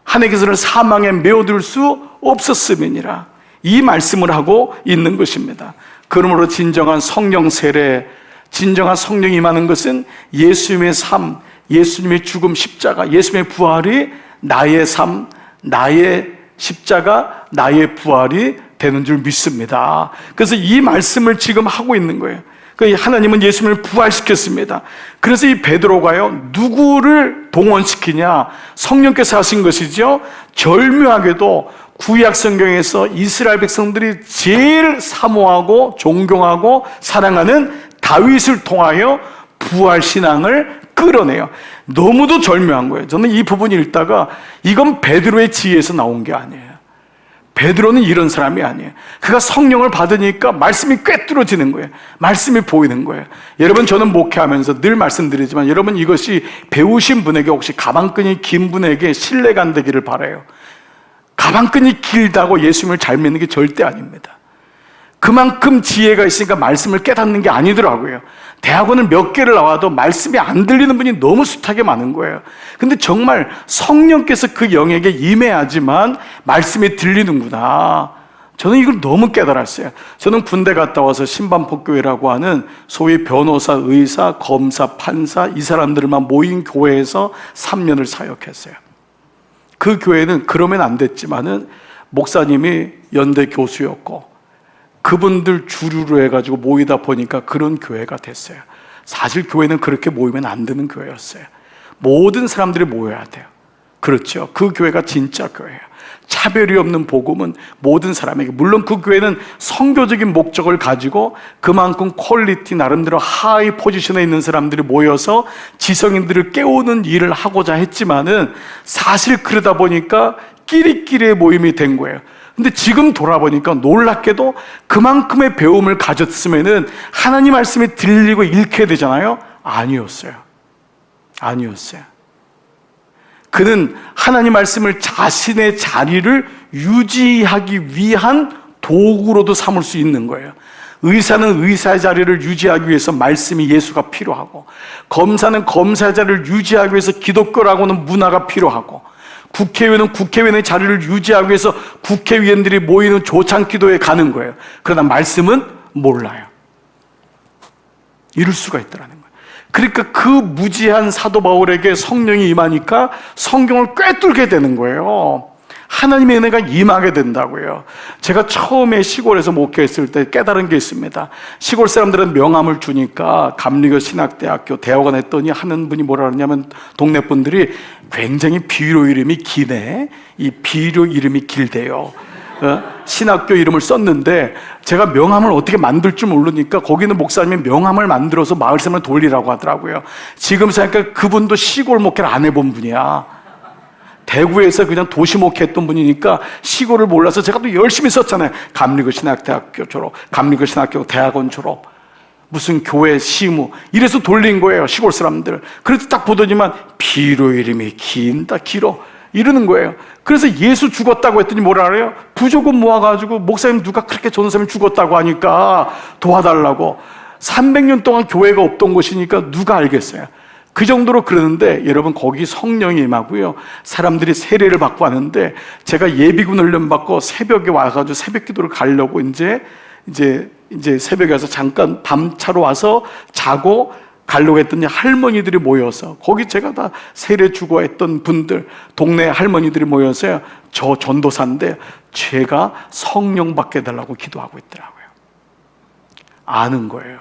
하나님께서는 사망에 메어둘 수 없었음이니라. 이 말씀을 하고 있는 것입니다. 그러므로 진정한 성령 세례, 진정한 성령이 임하는 것은 예수님의 삶, 예수님의 죽음, 십자가, 예수님의 부활이 나의 삶, 나의 십자가, 나의 부활이 되는 줄 믿습니다. 그래서 이 말씀을 지금 하고 있는 거예요. 하나님은 예수님을 부활시켰습니다. 그래서 이 베드로가요, 누구를 동원시키냐? 성령께서 하신 것이죠. 절묘하게도 구약 성경에서 이스라엘 백성들이 제일 사모하고 존경하고 사랑하는 다윗을 통하여 부활 신앙을 끌어내요. 너무도 절묘한 거예요. 저는 이 부분 읽다가 이건 베드로의 지혜에서 나온 게 아니에요. 베드로는 이런 사람이 아니에요. 그가 성령을 받으니까 말씀이 꿰뚫어지는 거예요. 말씀이 보이는 거예요. 여러분, 저는 목회하면서 늘 말씀드리지만 여러분, 이것이 배우신 분에게, 혹시 가방끈이 긴 분에게 신뢰가 안 되기를 바라요. 가방끈이 길다고 예수님을 잘 믿는 게 절대 아닙니다. 그만큼 지혜가 있으니까 말씀을 깨닫는 게 아니더라고요. 대학원을 몇 개를 나와도 말씀이 안 들리는 분이 너무 숱하게 많은 거예요. 근데 정말 성령께서 그 영에게 임해야지만 말씀이 들리는구나. 저는 이걸 너무 깨달았어요. 저는 군대 갔다 와서 신반포교회라고 하는 소위 변호사, 의사, 검사, 판사 이 사람들만 모인 교회에서 3년을 사역했어요. 그 교회는 그러면 안 됐지만은 목사님이 연대 교수였고 그분들 주류로 해가지고 모이다 보니까 그런 교회가 됐어요. 사실 교회는 그렇게 모이면 안 되는 교회였어요. 모든 사람들이 모여야 돼요. 그렇죠. 그 교회가 진짜 교회예요. 차별이 없는 복음은 모든 사람에게, 물론 그 교회는 선교적인 목적을 가지고 그만큼 퀄리티 나름대로 하이 포지션에 있는 사람들이 모여서 지성인들을 깨우는 일을 하고자 했지만은 사실 그러다 보니까 끼리끼리의 모임이 된 거예요. 근데 지금 돌아보니까 놀랍게도 그만큼의 배움을 가졌으면은 하나님 말씀이 들리고 읽혀야 되잖아요. 아니었어요. 그는 하나님 말씀을 자신의 자리를 유지하기 위한 도구로도 삼을 수 있는 거예요. 의사는 의사의 자리를 유지하기 위해서 말씀이, 예수가 필요하고, 검사는 검사의 자리를 유지하기 위해서 기독교라고는 문화가 필요하고, 국회의원은 국회의원의 자리를 유지하기 위해서 국회의원들이 모이는 조창기도에 가는 거예요. 그러나 말씀은 몰라요. 이럴 수가 있더라는 거예요. 그러니까 그 무지한 사도 바울에게 성령이 임하니까 성경을 꿰뚫게 되는 거예요. 하나님의 은혜가 임하게 된다고요. 제가 처음에 시골에서 목회했을 때 깨달은 게 있습니다. 시골 사람들은 명함을 주니까 감리교 신학대학교 대학원 했더니 하는 분이 뭐라 그러냐면, 동네 분들이 굉장히 비료 이름이 기네. 이 비료 이름이 길대요. 신학교 이름을 썼는데 제가 명함을 어떻게 만들 줄 모르니까 거기는 목사님이 명함을 만들어서 마을 사람을 돌리라고 하더라고요. 지금 생각하니까 그분도 시골 목회를 안 해본 분이야. 대구에서 그냥 도시 목회했던 분이니까 시골을 몰라서 제가 또 열심히 썼잖아요. 감리교 신학대학교 졸업, 감리교 신학교 대학원 졸업, 무슨 교회 시무, 이래서 돌린 거예요, 시골 사람들. 그래서 딱 보더니만 비료 이름이 길어 이러는 거예요. 그래서 예수 죽었다고 했더니 뭐라 그래요? 부조금 모아가지고 목사님 누가 그렇게 전도사님 죽었다고 하니까 도와달라고. 300년 동안 교회가 없던 곳이니까 누가 알겠어요. 그 정도로 그러는데, 여러분, 거기 성령이 임하고요, 사람들이 세례를 받고 하는데, 제가 예비군 훈련 받고 새벽에 와가지고 새벽 기도를 가려고 이제 새벽에 와서 잠깐 밤차로 와서 자고 가려고 했더니 할머니들이 모여서, 거기 제가 다 세례 주고 했던 분들, 동네 할머니들이 모여서요, 저 전도사인데 제가 성령 받게 해달라고 기도하고 있더라고요. 아는 거예요.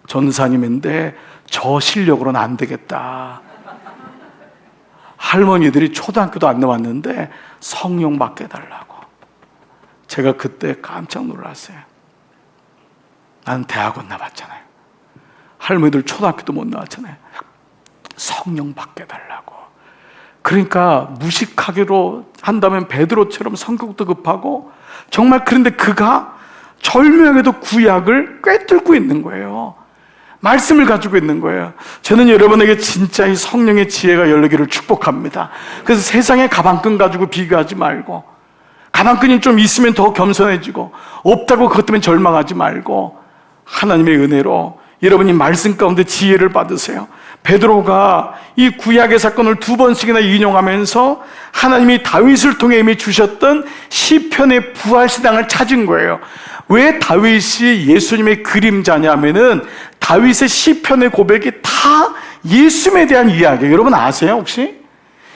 전사님인데 저 실력으로는 안 되겠다. 할머니들이 초등학교도 안 나왔는데 성령 받게 해달라고. 제가 그때 깜짝 놀랐어요. 나는 대학원 나왔잖아요. 할머니들 초등학교도 못 나왔잖아요. 성령 받게 해달라고. 그러니까 무식하기로 한다면 베드로처럼 성격도 급하고, 정말, 그런데 그가 절묘하게도 구약을 꿰뚫고 있는 거예요. 말씀을 가지고 있는 거예요. 저는 여러분에게 진짜 이 성령의 지혜가 열리기를 축복합니다. 그래서 세상의 가방끈 가지고 비교하지 말고, 가방끈이 좀 있으면 더 겸손해지고, 없다고 그것 때문에 절망하지 말고, 하나님의 은혜로 여러분이 말씀 가운데 지혜를 받으세요. 베드로가 이 구약의 사건을 2번씩이나 인용하면서 하나님이 다윗을 통해 이미 주셨던 시편의 부활신앙을 찾은 거예요. 왜 다윗이 예수님의 그림자냐면은 다윗의 시편의 고백이 다 예수님에 대한 이야기예요. 여러분 아세요 혹시?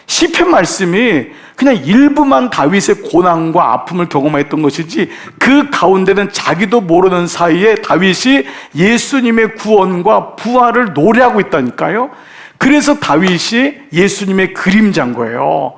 시편 말씀이 그냥 일부만 다윗의 고난과 아픔을 경험했던 것이지 그 가운데는 자기도 모르는 사이에 다윗이 예수님의 구원과 부활을 노래하고 있다니까요. 그래서 다윗이 예수님의 그림자인 거예요.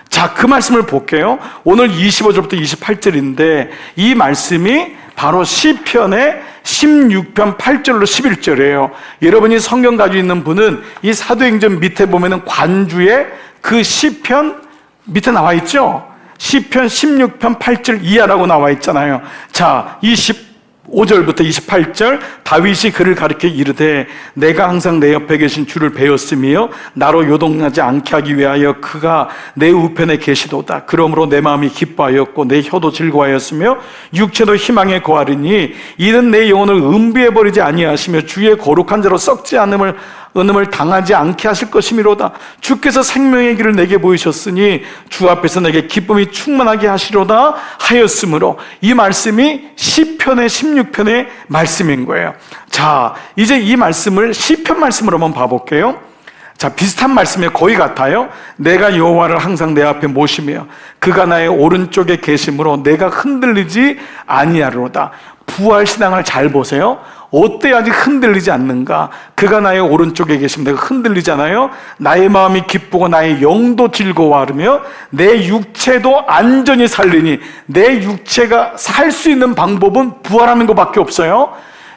자, 그 말씀을 볼게요. 오늘 25절부터 28절인데 이 말씀이 바로 시편의 16편 8절로 11절이에요. 여러분이 성경 가지고 있는 분은 이 사도행전 밑에 보면은 관주에 그 시편 밑에 나와 있죠? 시편 16편 8절 이하라고 나와 있잖아요. 자, 25절부터 28절 다윗이 그를 가리켜 이르되 내가 항상 내 옆에 계신 주를 배웠으며 나로 요동하지 않게 하기 위하여 그가 내 우편에 계시도다. 그러므로 내 마음이 기뻐하였고 내 혀도 즐거워하였으며 육체도 희망에 거하리니 이는 내 영혼을 음비해버리지 아니하시며 주의 거룩한 자로 썩지 않음을 당하지 않게 하실 것이미로다. 주께서 생명의 길을 내게 보이셨으니 주 앞에서 내게 기쁨이 충만하게 하시로다 하였으므로 이 말씀이 시편의 16편의 말씀인 거예요. 자, 이제 이 말씀을 시편 말씀으로 한번 봐볼게요. 자, 비슷한 말씀에 거의 같아요. 내가 여호와를 항상 내 앞에 모시며 그가 나의 오른쪽에 계심으로 내가 흔들리지 아니하리로다. 부활신앙을 잘 보세요. 어때야지 흔들리지 않는가? 그가 나의 오른쪽에 계시면 내가 흔들리잖아요. 나의 마음이 기쁘고 나의 영도 즐거워하며 내 육체도 안전히 살리니 내 육체가 살 수 있는 방법은 부활하는 것밖에 없어요.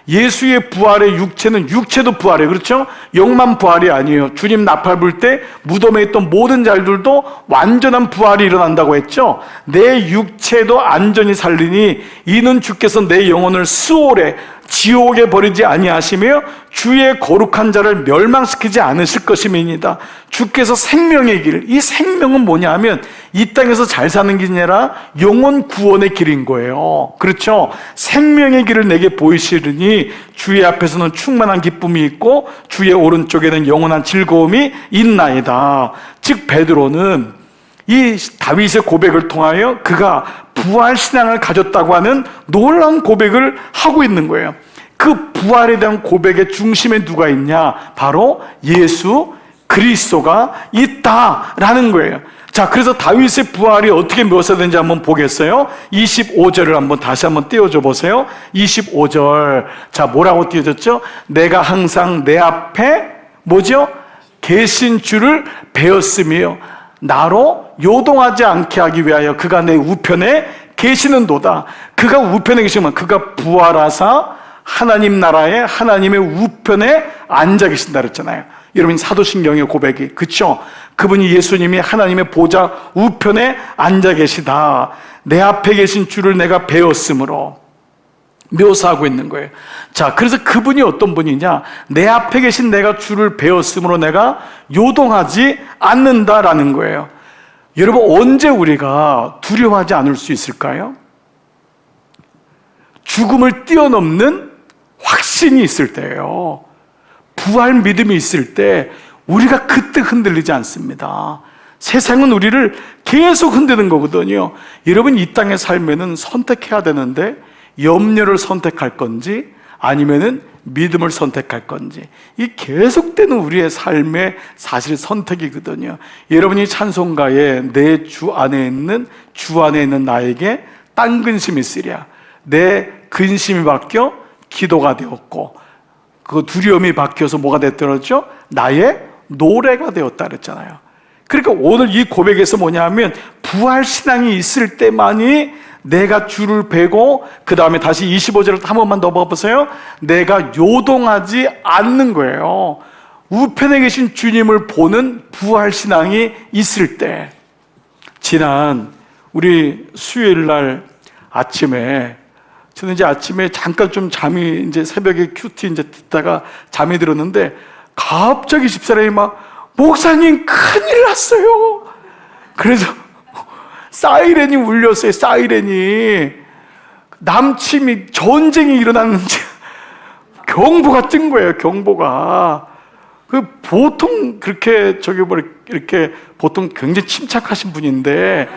예수의 부활의 육체는 육체도 부활해, 그렇죠? 영만 부활이 아니에요. 주님 나팔 불 때 무덤에 있던 모든 자들도 완전한 부활이 일어난다고 했죠. 내 육체도 안전히 살리니 이는 주께서 내 영혼을 스올에 지옥에 버리지 아니하시며 주의 거룩한 자를 멸망시키지 않으실 것임이니이다. 주께서 생명의 길, 이 생명은 뭐냐 하면 이 땅에서 잘 사는 길이 아니라 영혼 구원의 길인 거예요. 그렇죠? 생명의 길을 내게 보이시르니 주의 앞에서는 충만한 기쁨이 있고 주의 오른쪽에는 영원한 즐거움이 있나이다. 즉 베드로는 이 다윗의 고백을 통하여 그가 부활신앙을 가졌다고 하는 놀라운 고백을 하고 있는 거예요. 그 부활에 대한 고백의 중심에 누가 있냐? 바로 예수 그리스도가 있다라는 거예요. 자, 그래서 다윗의 부활이 어떻게 묘사되는지 한번 보겠어요? 25절을 한번 다시 한번 띄워줘 보세요. 25절. 자, 뭐라고 띄워졌죠? 내가 항상 내 앞에 뭐죠? 계신 주를 배웠으며 나로 요동하지 않게 하기 위하여 그가 내 우편에 계시는도다. 그가 우편에 계시면 그가 부활하사 하나님 나라의 하나님의 우편에 앉아 계신다 그랬잖아요. 여러분 사도신경의 고백이 그렇죠? 그분이 예수님이 하나님의 보좌 우편에 앉아 계시다. 내 앞에 계신 주를 내가 배웠으므로 묘사하고 있는 거예요. 자, 그래서 그분이 어떤 분이냐? 내 앞에 계신 내가 주를 배웠으므로 내가 요동하지 않는다라는 거예요. 여러분 언제 우리가 두려워하지 않을 수 있을까요? 죽음을 뛰어넘는 확신이 있을 때예요. 부활 믿음이 있을 때 우리가 그때 흔들리지 않습니다. 세상은 우리를 계속 흔드는 거거든요. 여러분 이 땅의 삶에는 선택해야 되는데 염려를 선택할 건지 아니면은 믿음을 선택할 건지 이 계속되는 우리의 삶의 사실 선택이거든요. 여러분이 찬송가에 내 주 안에 있는 나에게 딴 근심이 있으랴. 내 근심이 바뀌어 기도가 되었고 그 두려움이 바뀌어서 뭐가 됐더랬죠? 나의 노래가 되었다 그랬잖아요. 그러니까 오늘 이 고백에서 뭐냐면 부활 신앙이 있을 때만이 내가 주를 베고 그 다음에 다시 25절을 한 번만 더 봐보세요. 내가 요동하지 않는 거예요. 우편에 계신 주님을 보는 부활신앙이 있을 때. 지난 우리 수요일 날 아침에 저는 이제 아침에 잠깐 좀 잠이 이제 새벽에 큐티 이제 듣다가 잠이 들었는데 갑자기 집사람이 막 목사님 큰일 났어요. 그래서 사이렌이 울렸어요. 사이렌이 남침이 전쟁이 일어났는지 경보가 뜬 거예요. 경보가. 그 보통 그렇게 저기 뭐 이렇게 보통 굉장히 침착하신 분인데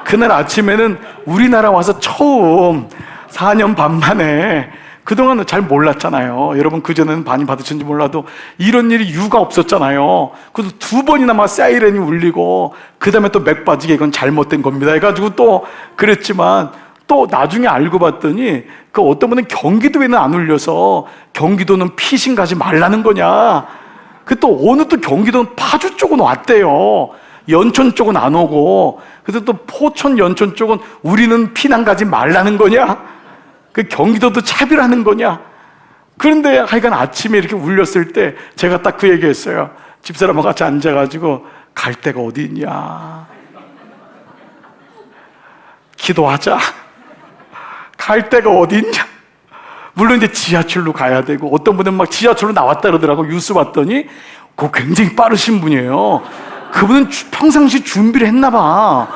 그날 아침에는 우리나라 와서 처음 4년 반 만에 그동안은 잘 몰랐잖아요. 여러분 그전에는 많이 받으셨는지 몰라도 이런 일이 유가 없었잖아요. 그래서 2번이나 막 사이렌이 울리고 그 다음에 또 맥 빠지게 이건 잘못된 겁니다 해가지고 또 그랬지만 또 나중에 알고 봤더니 그 어떤 분은 경기도에는 안 울려서 경기도는 피신 가지 말라는 거냐. 그 또 어느 또 경기도는 파주 쪽은 왔대요. 연천 쪽은 안 오고. 그래서 또 포천 연천 쪽은 우리는 피난 가지 말라는 거냐. 그 경기도도 차별하는 거냐. 그런데 하여간 아침에 이렇게 울렸을 때 제가 딱 그 얘기했어요. 집사람하고 같이 앉아가지고 갈 데가 어디 있냐. 기도하자. 갈 데가 어디 있냐. 물론 이제 지하철로 가야 되고 어떤 분은 막 지하철로 나왔다 그러더라고. 뉴스 봤더니 그거 굉장히 빠르신 분이에요. 그분은 평상시 준비를 했나 봐.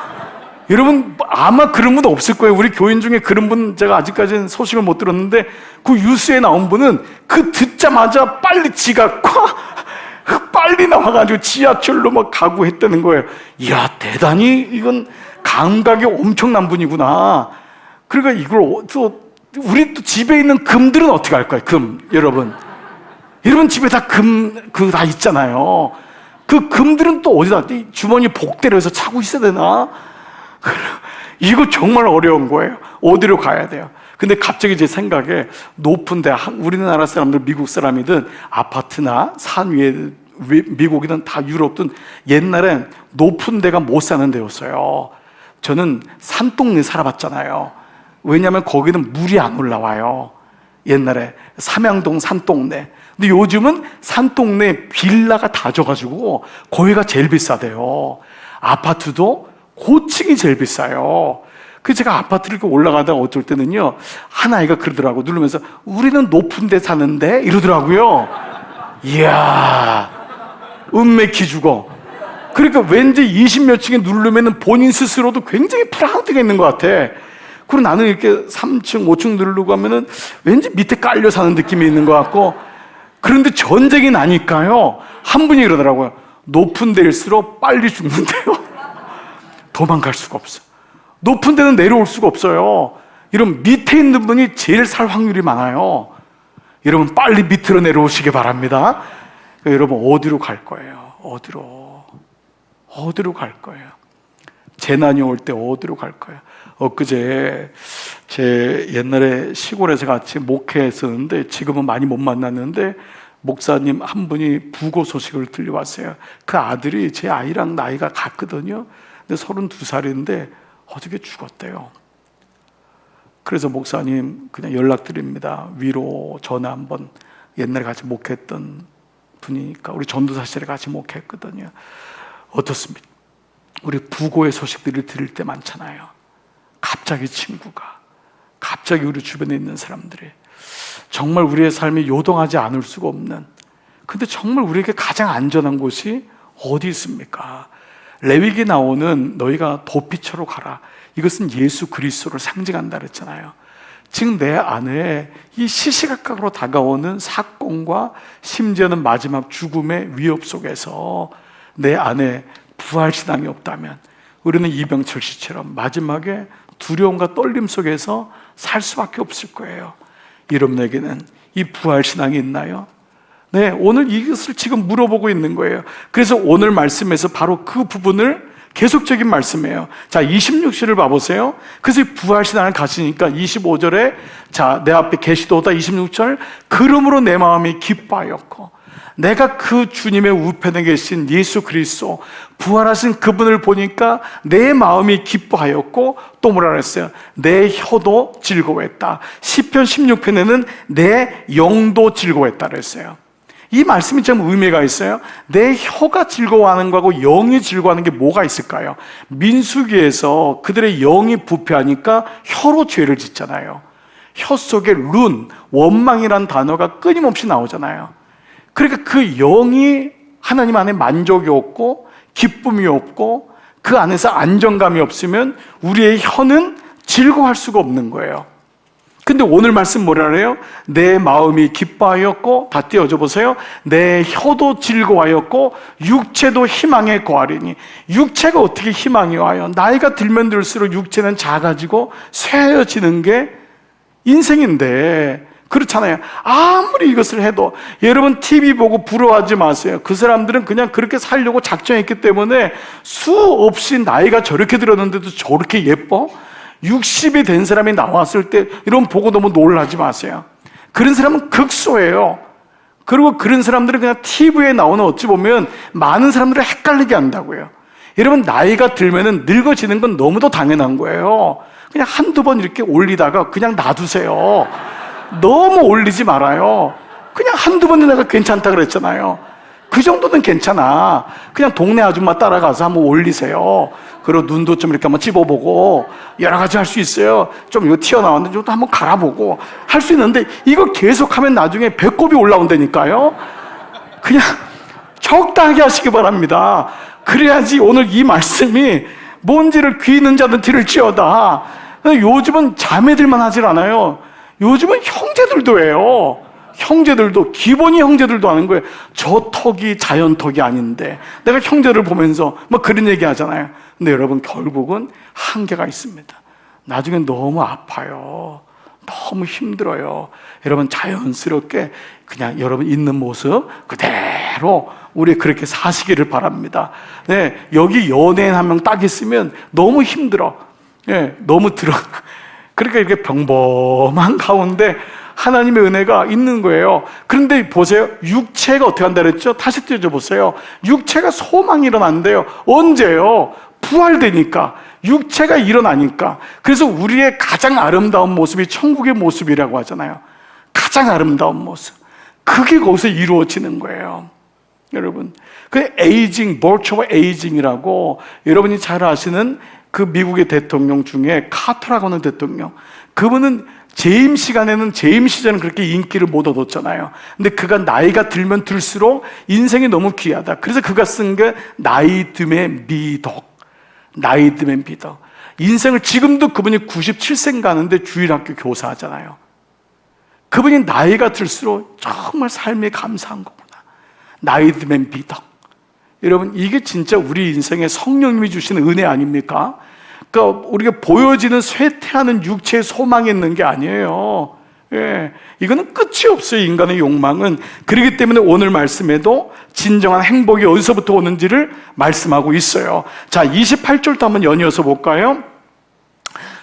여러분 아마 그런 분 없을 거예요. 우리 교인 중에 그런 분 제가 아직까지는 소식을 못 들었는데 그 뉴스에 나온 분은 그 듣자마자 빨리 지가 빨리 나와가지고 지하철로 막 가고 했다는 거예요. 이야 대단히 이건 감각이 엄청난 분이구나. 그러니까 이걸 또 우리 또 집에 있는 금들은 어떻게 할까요? 금 여러분 집에 다 금 그 다 있잖아요. 그 금들은 또 어디다 주머니 복대로 해서 차고 있어야 되나? 이거 정말 어려운 거예요. 어디로 가야 돼요? 근데 갑자기 제 생각에 높은 데 우리나라 사람들 미국 사람이든 아파트나 산 위에 미국이든 다 유럽든 옛날엔 높은 데가 못 사는 데였어요. 저는 산동네 살아봤잖아요. 왜냐하면 거기는 물이 안 올라와요. 옛날에 삼양동 산동네. 근데 요즘은 산동네 빌라가 다 져가지고 거기가 제일 비싸대요. 아파트도 고층이 제일 비싸요. 그래서 제가 아파트를 이렇게 올라가다가 어쩔 때는요 한 아이가 그러더라고. 누르면서 우리는 높은 데 사는데 이러더라고요. 이야 음맥 기주고. 그러니까 왠지 20몇 층에 누르면 본인 스스로도 굉장히 프라우드가 있는 것 같아. 그리고 나는 이렇게 3층, 5층 누르고 하면은 왠지 밑에 깔려 사는 느낌이 있는 것 같고. 그런데 전쟁이 나니까요 한 분이 이러더라고요. 높은 데일수록 빨리 죽는데요. 도망갈 수가 없어. 높은 데는 내려올 수가 없어요. 이런 밑에 있는 분이 제일 살 확률이 많아요. 여러분 빨리 밑으로 내려오시기 바랍니다. 여러분 어디로 갈 거예요? 어디로 갈 거예요? 재난이 올 때 어디로 갈 거예요? 엊그제 제 옛날에 시골에서 같이 목회했었는데 지금은 많이 못 만났는데 목사님 한 분이 부고 소식을 들려왔어요. 그 아들이 제 아이랑 나이가 같거든요. 근데 32살인데 어저께 죽었대요. 그래서 목사님 그냥 연락드립니다. 위로 전화 한번. 옛날에 같이 목회했던 분이니까 우리 전도사실에 같이 목회했거든요. 어떻습니까? 우리 부고의 소식들을 들을 때 많잖아요. 갑자기 친구가, 갑자기 우리 주변에 있는 사람들이 정말 우리의 삶이 요동하지 않을 수가 없는, 근데 정말 우리에게 가장 안전한 곳이 어디 있습니까? 레위기에 나오는 너희가 도피처로 가라. 이것은 예수 그리스도를 상징한다 그랬잖아요. 지금 내 안에 이 시시각각으로 다가오는 사건과 심지어는 마지막 죽음의 위협 속에서 내 안에 부활신앙이 없다면 우리는 이병철 씨처럼 마지막에 두려움과 떨림 속에서 살 수밖에 없을 거예요. 여러분에게는 이 부활신앙이 있나요? 네, 오늘 이것을 지금 물어보고 있는 거예요. 그래서 오늘 말씀에서 바로 그 부분을 계속적인 말씀이에요. 자, 26절을 봐보세요. 그래서 부활신앙을 가시니까 25절에 자, 내 앞에 계시도다 26절 그러므로 내 마음이 기뻐하였고 내가 그 주님의 우편에 계신 예수 그리스도 부활하신 그분을 보니까 내 마음이 기뻐하였고 또 뭐라 그랬어요? 내 혀도 즐거워했다. 시편 16편에는 내 영도 즐거워했다 그랬어요. 이 말씀이 참 의미가 있어요. 내 혀가 즐거워하는 거하고 영이 즐거워하는 게 뭐가 있을까요? 민수기에서 그들의 영이 부패하니까 혀로 죄를 짓잖아요. 혀 속에 원망이란 단어가 끊임없이 나오잖아요. 그러니까 그 영이 하나님 안에 만족이 없고 기쁨이 없고 그 안에서 안정감이 없으면 우리의 혀는 즐거워할 수가 없는 거예요. 근데 오늘 말씀 뭐라 그래요? 내 마음이 기뻐하였고, 다 띄워줘 보세요. 내 혀도 즐거워하였고 육체도 희망에 거하리니. 육체가 어떻게 희망이 와요? 나이가 들면 들수록 육체는 작아지고 쇠해지는 게 인생인데, 그렇잖아요. 아무리 이것을 해도, 여러분 TV 보고 부러워하지 마세요. 그 사람들은 그냥 그렇게 살려고 작정했기 때문에 수없이 나이가 저렇게 들었는데도 저렇게 예뻐? 60이 된 사람이 나왔을 때 이런 보고 너무 놀라지 마세요. 그런 사람은 극소예요. 그리고 그런 사람들은 그냥 TV에 나오는, 어찌 보면 많은 사람들을 헷갈리게 한다고요. 여러분, 나이가 들면은 늙어지는 건 너무도 당연한 거예요. 그냥 한두 번 이렇게 올리다가 그냥 놔두세요. 너무 올리지 말아요. 그냥 한두 번은 내가 괜찮다 그랬잖아요. 그 정도는 괜찮아. 그냥 동네 아줌마 따라가서 한번 올리세요. 그리고 눈도 좀 이렇게 한번 찝어보고 여러 가지 할 수 있어요. 좀 이거 튀어나왔는데 좀 한번 갈아보고 할 수 있는데, 이거 계속하면 나중에 배꼽이 올라온다니까요. 그냥 적당하게 하시기 바랍니다. 그래야지 오늘 이 말씀이 뭔지를 귀 있는 자는 들을지어다. 요즘은 자매들만 하질 않아요. 요즘은 형제들도 해요. 형제들도, 기본이 형제들도 하는 거예요. 저 턱이 자연 턱이 아닌데 내가 형제를 보면서 뭐 그런 얘기 하잖아요. 근데 여러분, 결국은 한계가 있습니다. 나중에 너무 아파요. 너무 힘들어요. 여러분, 자연스럽게 그냥 여러분 있는 모습 그대로 우리 그렇게 사시기를 바랍니다. 네, 여기 연예인 한 명 딱 있으면 너무 힘들어. 네, 너무 들어. 그러니까 이렇게 평범한 가운데 하나님의 은혜가 있는 거예요. 그런데 보세요. 육체가 어떻게 한다 그랬죠? 다시 띄워보세요. 육체가 소망이 일어난대요. 언제요? 부활되니까. 육체가 일어나니까. 그래서 우리의 가장 아름다운 모습이 천국의 모습이라고 하잖아요. 가장 아름다운 모습. 그게 거기서 이루어지는 거예요. 여러분, 그 에이징, 버추얼 에이징이라고 여러분이 잘 아시는 그 미국의 대통령 중에 카터라고 하는 대통령, 그분은 재임 시간에는, 재임 시절은 그렇게 인기를 못 얻었잖아요. 근데 그가 나이가 들면 들수록 인생이 너무 귀하다. 그래서 그가 쓴 게 나이 듦의 미덕. 나이 듦의 미덕. 인생을, 지금도 그분이 97세인가 하는데 주일학교 교사하잖아요. 그분이 나이가 들수록 정말 삶이 감사한 거구나. 나이 듦의 미덕. 여러분, 이게 진짜 우리 인생에 성령님이 주시는 은혜 아닙니까? 그러니까 우리가 보여지는 쇠퇴하는 육체의 소망이 있는 게 아니에요. 예, 이거는 끝이 없어요. 인간의 욕망은. 그렇기 때문에 오늘 말씀에도 진정한 행복이 어디서부터 오는지를 말씀하고 있어요. 자, 28절도 한번 연이어서 볼까요?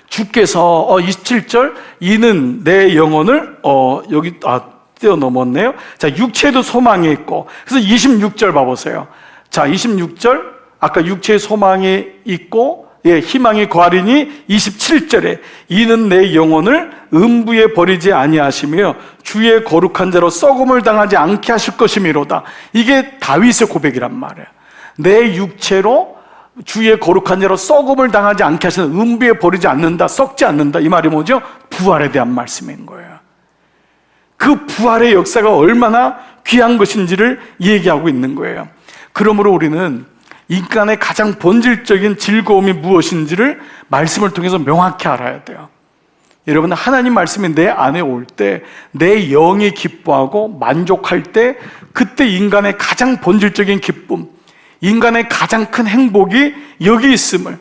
주께서 27절, 이는 내 영혼을 여기 뛰어넘었네요. 자, 육체도 소망이 있고. 그래서 26절 봐보세요. 자, 26절, 아까 육체의 소망이 있고, 예, 희망이 거하리니 27절에 이는 내 영혼을 음부에 버리지 아니하시며 주의 거룩한 자로 썩음을 당하지 않게 하실 것이미로다. 이게 다윗의 고백이란 말이에요. 내 육체로 주의 거룩한 자로 썩음을 당하지 않게 하시는, 음부에 버리지 않는다, 썩지 않는다. 이 말이 뭐죠? 부활에 대한 말씀인 거예요. 그 부활의 역사가 얼마나 귀한 것인지를 얘기하고 있는 거예요. 그러므로 우리는 인간의 가장 본질적인 즐거움이 무엇인지를 말씀을 통해서 명확히 알아야 돼요. 여러분, 하나님 말씀이 내 안에 올 때, 내 영이 기뻐하고 만족할 때, 그때 인간의 가장 본질적인 기쁨, 인간의 가장 큰 행복이 여기 있음을.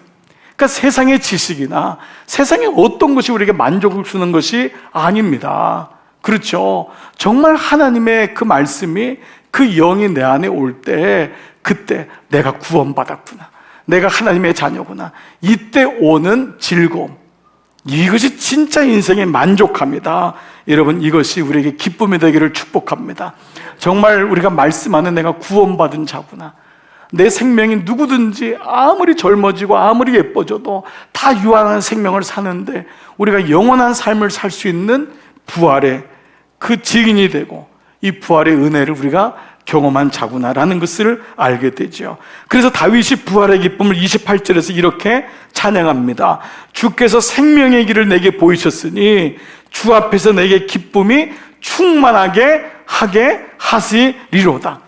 그러니까 세상의 지식이나 세상의 어떤 것이 우리에게 만족을 주는 것이 아닙니다. 그렇죠? 정말 하나님의 그 말씀이, 그 영이 내 안에 올 때, 그때 내가 구원받았구나, 내가 하나님의 자녀구나, 이때 오는 즐거움, 이것이 진짜 인생의 만족합니다. 여러분, 이것이 우리에게 기쁨이 되기를 축복합니다. 정말 우리가 말씀하는 내가 구원받은 자구나, 내 생명이 누구든지 아무리 젊어지고 아무리 예뻐져도 다 유한한 생명을 사는데 우리가 영원한 삶을 살 수 있는 부활의 그 증인이 되고, 이 부활의 은혜를 우리가 경험한 자구나라는 것을 알게 되죠. 그래서 다윗이 부활의 기쁨을 28절에서 이렇게 찬양합니다. 주께서 생명의 길을 내게 보이셨으니 주 앞에서 내게 기쁨이 충만하게 하게 하시리로다.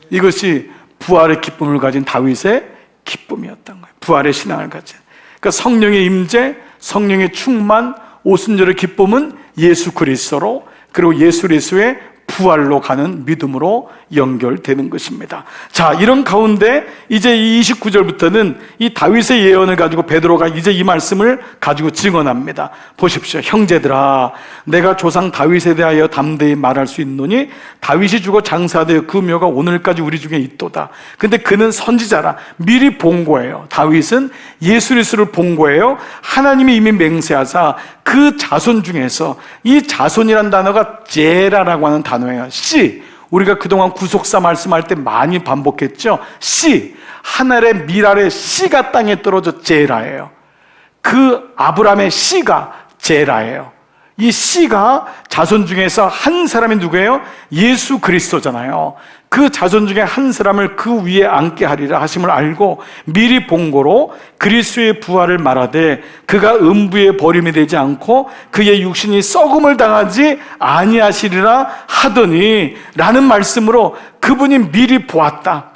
이것이 부활의 기쁨을 가진 다윗의 기쁨이었던 거예요. 부활의 신앙을 가진. 그러니까 성령의 임재, 성령의 충만, 오순절의 기쁨은 예수 그리스도로, 그리고 예수 그리스도의 부활로 가는 믿음으로 연결되는 것입니다. 자, 이런 가운데 이제 이 29절부터는 이 다윗의 예언을 가지고 베드로가 이제 이 말씀을 가지고 증언합니다. 보십시오. 형제들아, 내가 조상 다윗에 대하여 담대히 말할 수 있노니 다윗이 죽어 장사되어 그 묘가 오늘까지 우리 중에 있도다. 근데 그는 선지자라, 미리 본 거예요. 다윗은 예수 그리스도를 본 거예요. 하나님이 이미 맹세하사 그 자손 중에서, 이 자손이란 단어가 제라라고 하는 단어예요. 씨, 우리가 그동안 구속사 말씀할 때 많이 반복했죠. 씨, 하늘의 밀알의 씨가 땅에 떨어져 제라예요. 그 아브라함의 씨가 제라예요. 이 씨가 자손 중에서 한 사람이 누구예요? 예수 그리스도잖아요. 그 자손 중에 한 사람을 그 위에 앉게 하리라 하심을 알고 미리 본 거로 그리스도의 부활을 말하되 그가 음부에 버림이 되지 않고 그의 육신이 썩음을 당하지 아니하시리라 하더니, 라는 말씀으로 그분이 미리 보았다.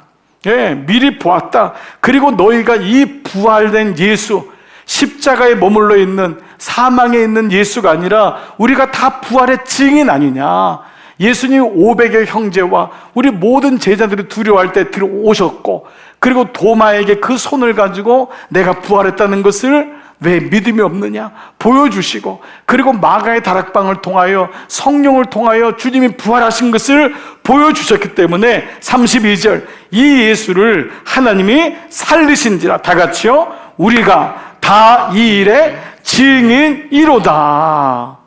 예, 미리 보았다. 그리고 너희가 이 부활된 예수, 십자가에 머물러 있는, 사망에 있는 예수가 아니라 우리가 다 부활의 증인 아니냐. 예수님 500의 형제와 우리 모든 제자들이 두려워할 때 들어오셨고, 그리고 도마에게 그 손을 가지고 내가 부활했다는 것을 왜 믿음이 없느냐 보여주시고, 그리고 마가의 다락방을 통하여 성령을 통하여 주님이 부활하신 것을 보여주셨기 때문에 32절, 이 예수를 하나님이 살리신지라, 다 같이요, 우리가 다 이 일의 증인이로다.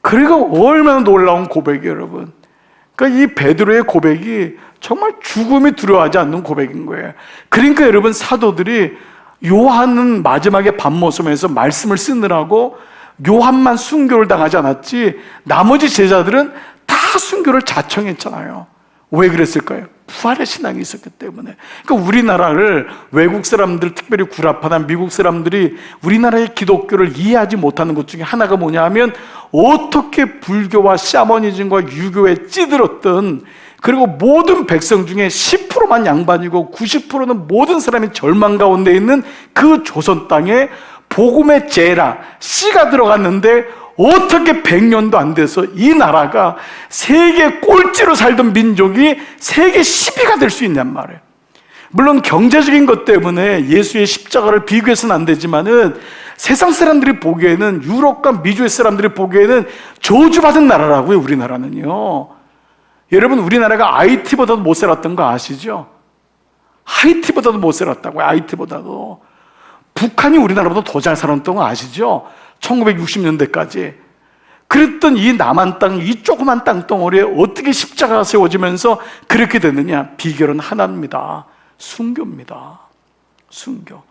그리고 얼마나 놀라운 고백이에요, 여러분. 그러니까 이 베드로의 고백이 정말 죽음이 두려워하지 않는 고백인 거예요. 그러니까 여러분, 사도들이 요한은 마지막에 밤모섬에서 말씀을 쓰느라고 요한만 순교를 당하지 않았지 나머지 제자들은 다 순교를 자청했잖아요. 왜 그랬을까요? 부활의 신앙이 있었기 때문에. 그러니까 우리나라를 외국 사람들, 특별히 구라파나 미국 사람들이 우리나라의 기독교를 이해하지 못하는 것 중에 하나가 뭐냐 하면, 어떻게 불교와 샤머니즘과 유교에 찌들었던, 그리고 모든 백성 중에 10%만 양반이고 90%는 모든 사람이 절망 가운데 있는 그 조선 땅에 복음의 제라, 씨가 들어갔는데 어떻게 100년도 안 돼서 이 나라가 세계 꼴찌로 살던 민족이 세계 10위가 될 수 있냔 말이에요. 물론 경제적인 것 때문에 예수의 십자가를 비교해서는 안 되지만은 세상 사람들이 보기에는, 유럽과 미주의 사람들이 보기에는 저주받은 나라라고요, 우리나라는요. 여러분, 우리나라가 IT보다도 못 살았던 거 아시죠? 하이티보다도 못 살았다고요, IT보다도. 북한이 우리나라보다 더 잘 살았던 거 아시죠? 1960년대까지. 그랬던 이 남한 땅, 이 조그만 땅덩어리에 어떻게 십자가가 세워지면서 그렇게 됐느냐? 비결은 하나입니다. 순교입니다. 순교.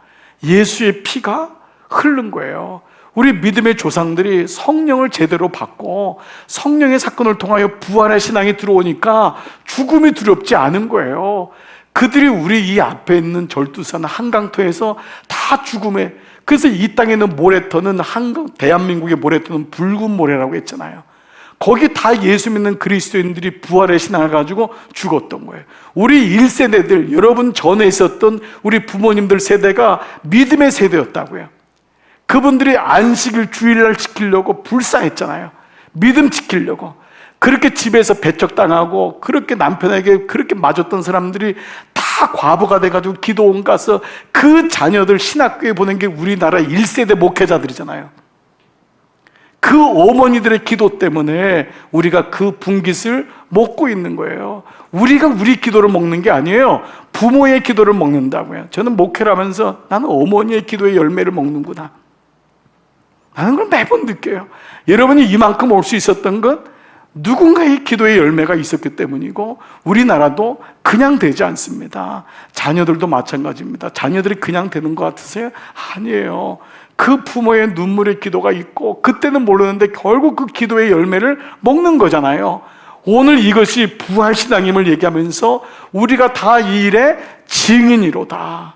예수의 피가 흐른 거예요. 우리 믿음의 조상들이 성령을 제대로 받고 성령의 사건을 통하여 부활의 신앙이 들어오니까 죽음이 두렵지 않은 거예요. 그들이 우리 이 앞에 있는 절두산 한강터에서 다 죽음에, 그래서 이 땅에 있는 모래터는 대한민국의 모래터는 붉은 모래라고 했잖아요. 거기 다 예수 믿는 그리스도인들이 부활의 신앙을 가지고 죽었던 거예요. 우리 1세대들, 여러분 전에 있었던 우리 부모님들 세대가 믿음의 세대였다고요. 그분들이 안식일 주일날 지키려고 불사했잖아요. 믿음 지키려고. 그렇게 집에서 배척당하고 그렇게 남편에게 그렇게 맞았던 사람들이 다 과부가 돼가지고 기도원 가서 그 자녀들 신학교에 보낸 게 우리나라 1세대 목회자들이잖아요. 그 어머니들의 기도 때문에 우리가 그 분깃을 먹고 있는 거예요. 우리가 우리 기도를 먹는 게 아니에요. 부모의 기도를 먹는다고요. 저는 목회를 하면서 나는 어머니의 기도의 열매를 먹는구나. 나는 그걸 매번 느껴요. 여러분이 이만큼 올 수 있었던 건 누군가의 기도의 열매가 있었기 때문이고, 우리나라도 그냥 되지 않습니다. 자녀들도 마찬가지입니다. 자녀들이 그냥 되는 것 같으세요? 아니에요. 그 부모의 눈물의 기도가 있고, 그때는 모르는데 결국 그 기도의 열매를 먹는 거잖아요. 오늘 이것이 부활신앙임을 얘기하면서 우리가 다 이 일의 증인이로다.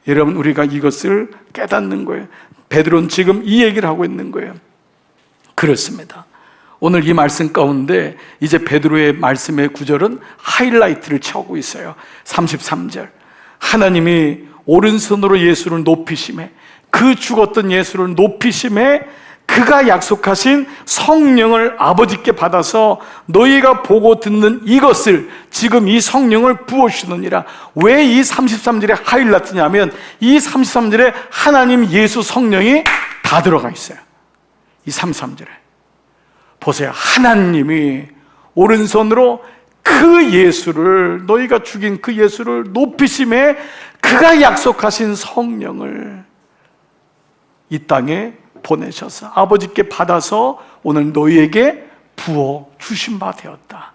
여러분, 우리가 이것을 깨닫는 거예요. 베드로는 지금 이 얘기를 하고 있는 거예요. 그렇습니다. 오늘 이 말씀 가운데 이제 베드로의 말씀의 구절은 하이라이트를 채우고 있어요. 33절. 하나님이 오른손으로 예수를 높이심에, 그 죽었던 예수를 높이심에 그가 약속하신 성령을 아버지께 받아서 너희가 보고 듣는 이것을, 지금 이 성령을 부어주느니라. 왜 이 33절에 하이라이트냐면 이 33절에 하나님, 예수, 성령이 다 들어가 있어요. 이 33절에 보세요. 하나님이 오른손으로 그 예수를, 너희가 죽인 그 예수를 높이심에 그가 약속하신 성령을 이 땅에 보내셔서 아버지께 받아서 오늘 너희에게 부어 주신 바 되었다.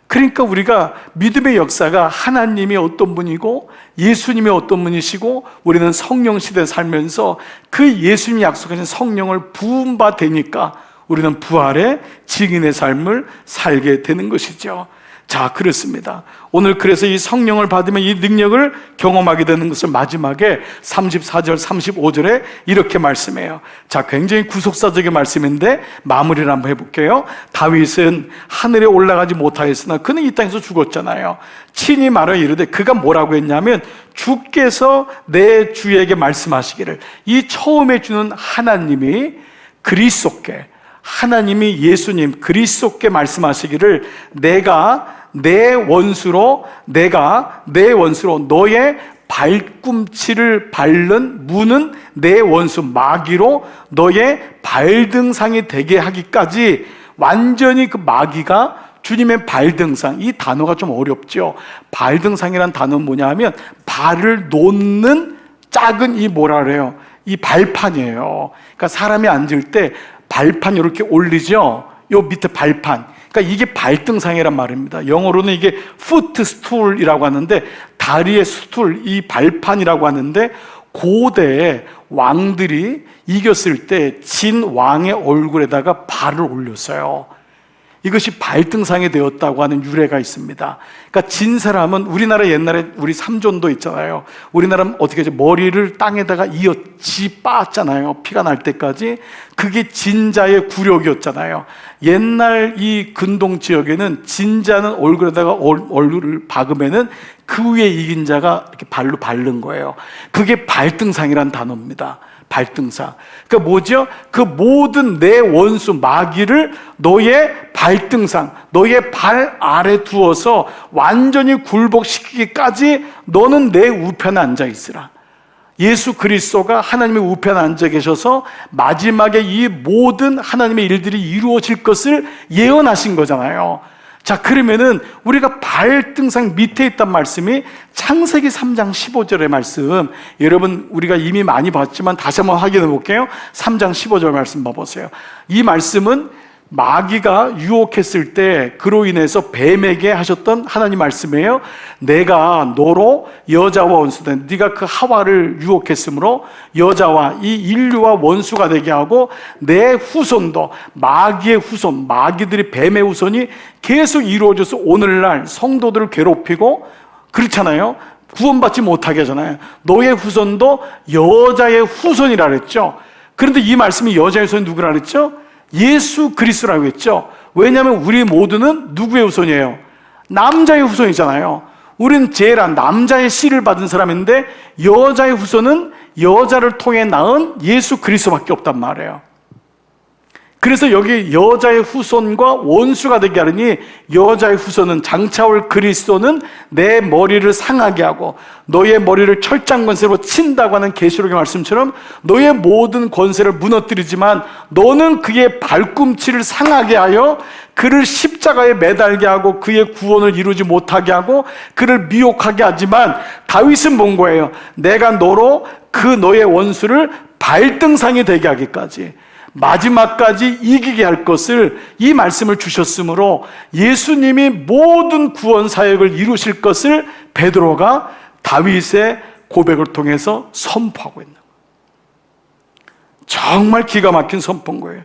그러니까 우리가 믿음의 역사가 하나님이 어떤 분이고 예수님이 어떤 분이시고 우리는 성령 시대에 살면서 그 예수님이 약속하신 성령을 부은 바 되니까 우리는 부활의 증인의 삶을 살게 되는 것이죠. 자, 그렇습니다. 오늘 그래서 이 성령을 받으면 이 능력을 경험하게 되는 것을 마지막에 34절, 35절에 이렇게 말씀해요. 자, 굉장히 구속사적인 말씀인데 마무리를 한번 해볼게요. 다윗은 하늘에 올라가지 못하였으나 그는 이 땅에서 죽었잖아요. 친히 말하여 이르되, 그가 뭐라고 했냐면 주께서 내 주에게 말씀하시기를, 이 처음에 주는 하나님이 그리스도께, 하나님이 예수님 그리스도께 말씀하시기를, 내가 내 원수로 너의 발꿈치를 밟는 무는 내 원수 마귀로 너의 발등상이 되게 하기까지, 완전히 그 마귀가 주님의 발등상, 이 단어가 좀 어렵죠. 발등상이란 단어는 뭐냐 하면 발을 놓는 작은 이 뭐라 그래요? 이 발판이에요. 그러니까 사람이 앉을 때 발판 이렇게 올리죠. 요 밑에 발판. 그러니까 이게 발등상이란 말입니다. 영어로는 이게 푸트스툴이라고 하는데, 다리의 스툴, 이 발판이라고 하는데, 고대 왕들이 이겼을 때 진 왕의 얼굴에다가 발을 올렸어요. 이것이 발등상이 되었다고 하는 유래가 있습니다. 그러니까 진 사람은, 우리나라 옛날에 우리 삼존도 있잖아요. 우리나라는 어떻게 하죠? 머리를 땅에다가 빻잖아요. 피가 날 때까지. 그게 진자의 굴욕이었잖아요. 옛날 이 근동 지역에는 진자는 얼굴에다가 얼굴을 박으면은 그 위에 이긴 자가 이렇게 발로 밟는 거예요. 그게 발등상이란 단어입니다. 발등상. 그러니까 뭐죠? 그 모든 내 원수 마귀를 너의 발등상, 너의 발 아래 두어서 완전히 굴복시키기까지 너는 내 우편에 앉아 있으라. 예수 그리스도가 하나님의 우편에 앉아 계셔서 마지막에 이 모든 하나님의 일들이 이루어질 것을 예언하신 거잖아요. 자, 그러면은 우리가 발등상 밑에 있단 말씀이 창세기 3장 15절의 말씀, 여러분 우리가 이미 많이 봤지만 다시 한번 확인해 볼게요. 3장 15절 말씀 봐보세요. 이 말씀은 마귀가 유혹했을 때 그로 인해서 뱀에게 하셨던 하나님 말씀이에요. 내가 너로 여자와 원수된, 네가 그 하와를 유혹했으므로 여자와 이 인류와 원수가 되게 하고 내 후손도, 마귀의 후손, 마귀들이 뱀의 후손이 계속 이루어져서 오늘날 성도들을 괴롭히고 그렇잖아요. 구원받지 못하게 하잖아요. 너의 후손도 여자의 후손이라 그랬죠. 그런데 이 말씀이 여자의 후손이 누구라 그랬죠? 예수 그리스도라고 했죠. 왜냐하면 우리 모두는 누구의 후손이에요? 남자의 후손이잖아요. 우리는 제란, 남자의 씨를 받은 사람인데 여자의 후손은 여자를 통해 낳은 예수 그리스도밖에 없단 말이에요. 그래서 여기 여자의 후손과 원수가 되게 하느니, 여자의 후손은 장차올 그리스도는 내 머리를 상하게 하고 너의 머리를 철장 권세로 친다고 하는 계시록의 말씀처럼 너의 모든 권세를 무너뜨리지만 너는 그의 발꿈치를 상하게 하여 그를 십자가에 매달게 하고 그의 구원을 이루지 못하게 하고 그를 미혹하게 하지만, 다윗은 본 거예요. 내가 너로 그 너의 원수를 발등상이 되게 하기까지, 마지막까지 이기게 할 것을, 이 말씀을 주셨으므로 예수님이 모든 구원 사역을 이루실 것을 베드로가 다윗의 고백을 통해서 선포하고 있는 거예요. 정말 기가 막힌 선포인 거예요.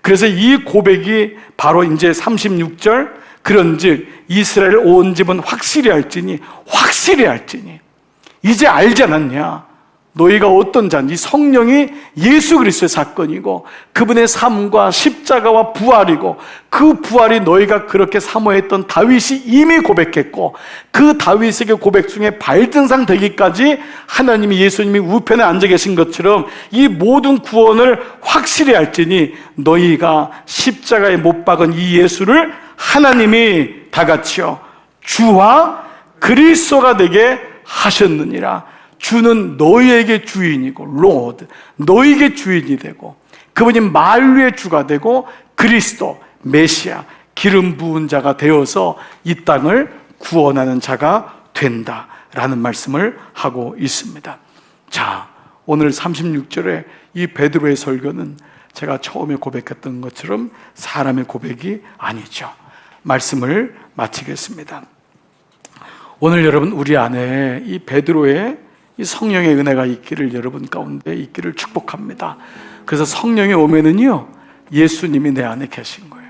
그래서 이 고백이 바로 이제 36절, 그런즉 이스라엘 온 집은 확실히 알지니 이제 알지 않았냐? 너희가 어떤 자인지, 성령이 예수 그리스도의 사건이고 그분의 삶과 십자가와 부활이고, 그 부활이 너희가 그렇게 사모했던 다윗이 이미 고백했고, 그 다윗에게 고백 중에 발등상 되기까지 하나님이, 예수님이 우편에 앉아 계신 것처럼 이 모든 구원을 확실히 알지니 너희가 십자가에 못 박은 이 예수를 하나님이 다 같이요 주와 그리스도가 되게 하셨느니라. 주는 너희에게 주인이고, 로드, 너희에게 주인이 되고, 그분이 만류의 주가 되고 그리스도, 메시아, 기름 부은 자가 되어서 이 땅을 구원하는 자가 된다라는 말씀을 하고 있습니다. 자, 오늘 36절에 이 베드로의 설교는 제가 처음에 고백했던 것처럼 사람의 고백이 아니죠. 말씀을 마치겠습니다. 오늘 여러분, 우리 안에 이 베드로의 이 성령의 은혜가 있기를, 여러분 가운데 있기를 축복합니다. 그래서 성령이 오면은요, 예수님이 내 안에 계신 거예요.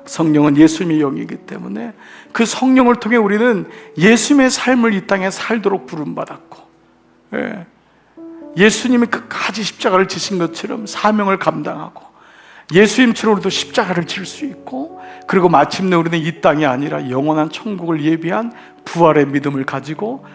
성령은 예수님의 영이기 때문에 그 성령을 통해 우리는 예수님의 삶을 이 땅에 살도록 부름받았고, 예수님이 끝까지 십자가를 지신 것처럼 사명을 감당하고, 예수님처럼 우리도 십자가를 질 수 있고, 그리고 마침내 우리는 이 땅이 아니라 영원한 천국을 예비한 부활의 믿음을 가지고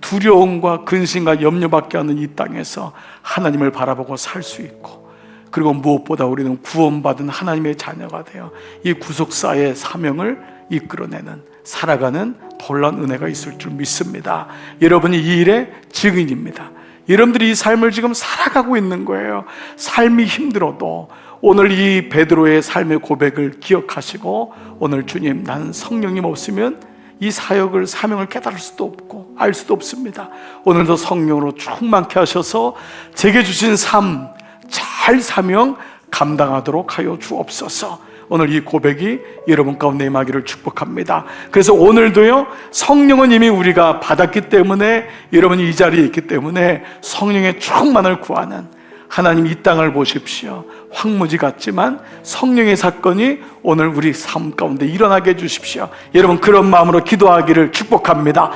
두려움과 근심과 염려밖에 않는 이 땅에서 하나님을 바라보고 살 수 있고, 그리고 무엇보다 우리는 구원받은 하나님의 자녀가 되어 이 구속사의 사명을 이끌어내는, 살아가는 놀라운 은혜가 있을 줄 믿습니다. 여러분이 이 일의 증인입니다. 여러분들이 이 삶을 지금 살아가고 있는 거예요. 삶이 힘들어도 오늘 이 베드로의 삶의 고백을 기억하시고, 오늘 주님, 나는 성령님 없으면 이 사역을, 사명을 깨달을 수도 없고 알 수도 없습니다. 오늘도 성령으로 충만케 하셔서 제게 주신 삶 잘 사명 감당하도록 하여 주옵소서. 오늘 이 고백이 여러분 가운데 임하기를 축복합니다. 그래서 오늘도요, 성령은 이미 우리가 받았기 때문에, 여러분이 이 자리에 있기 때문에 성령의 충만을 구하는, 하나님 이 땅을 보십시오. 황무지 같지만 성령의 사건이 오늘 우리 삶 가운데 일어나게 해주십시오. 여러분, 그런 마음으로 기도하기를 축복합니다.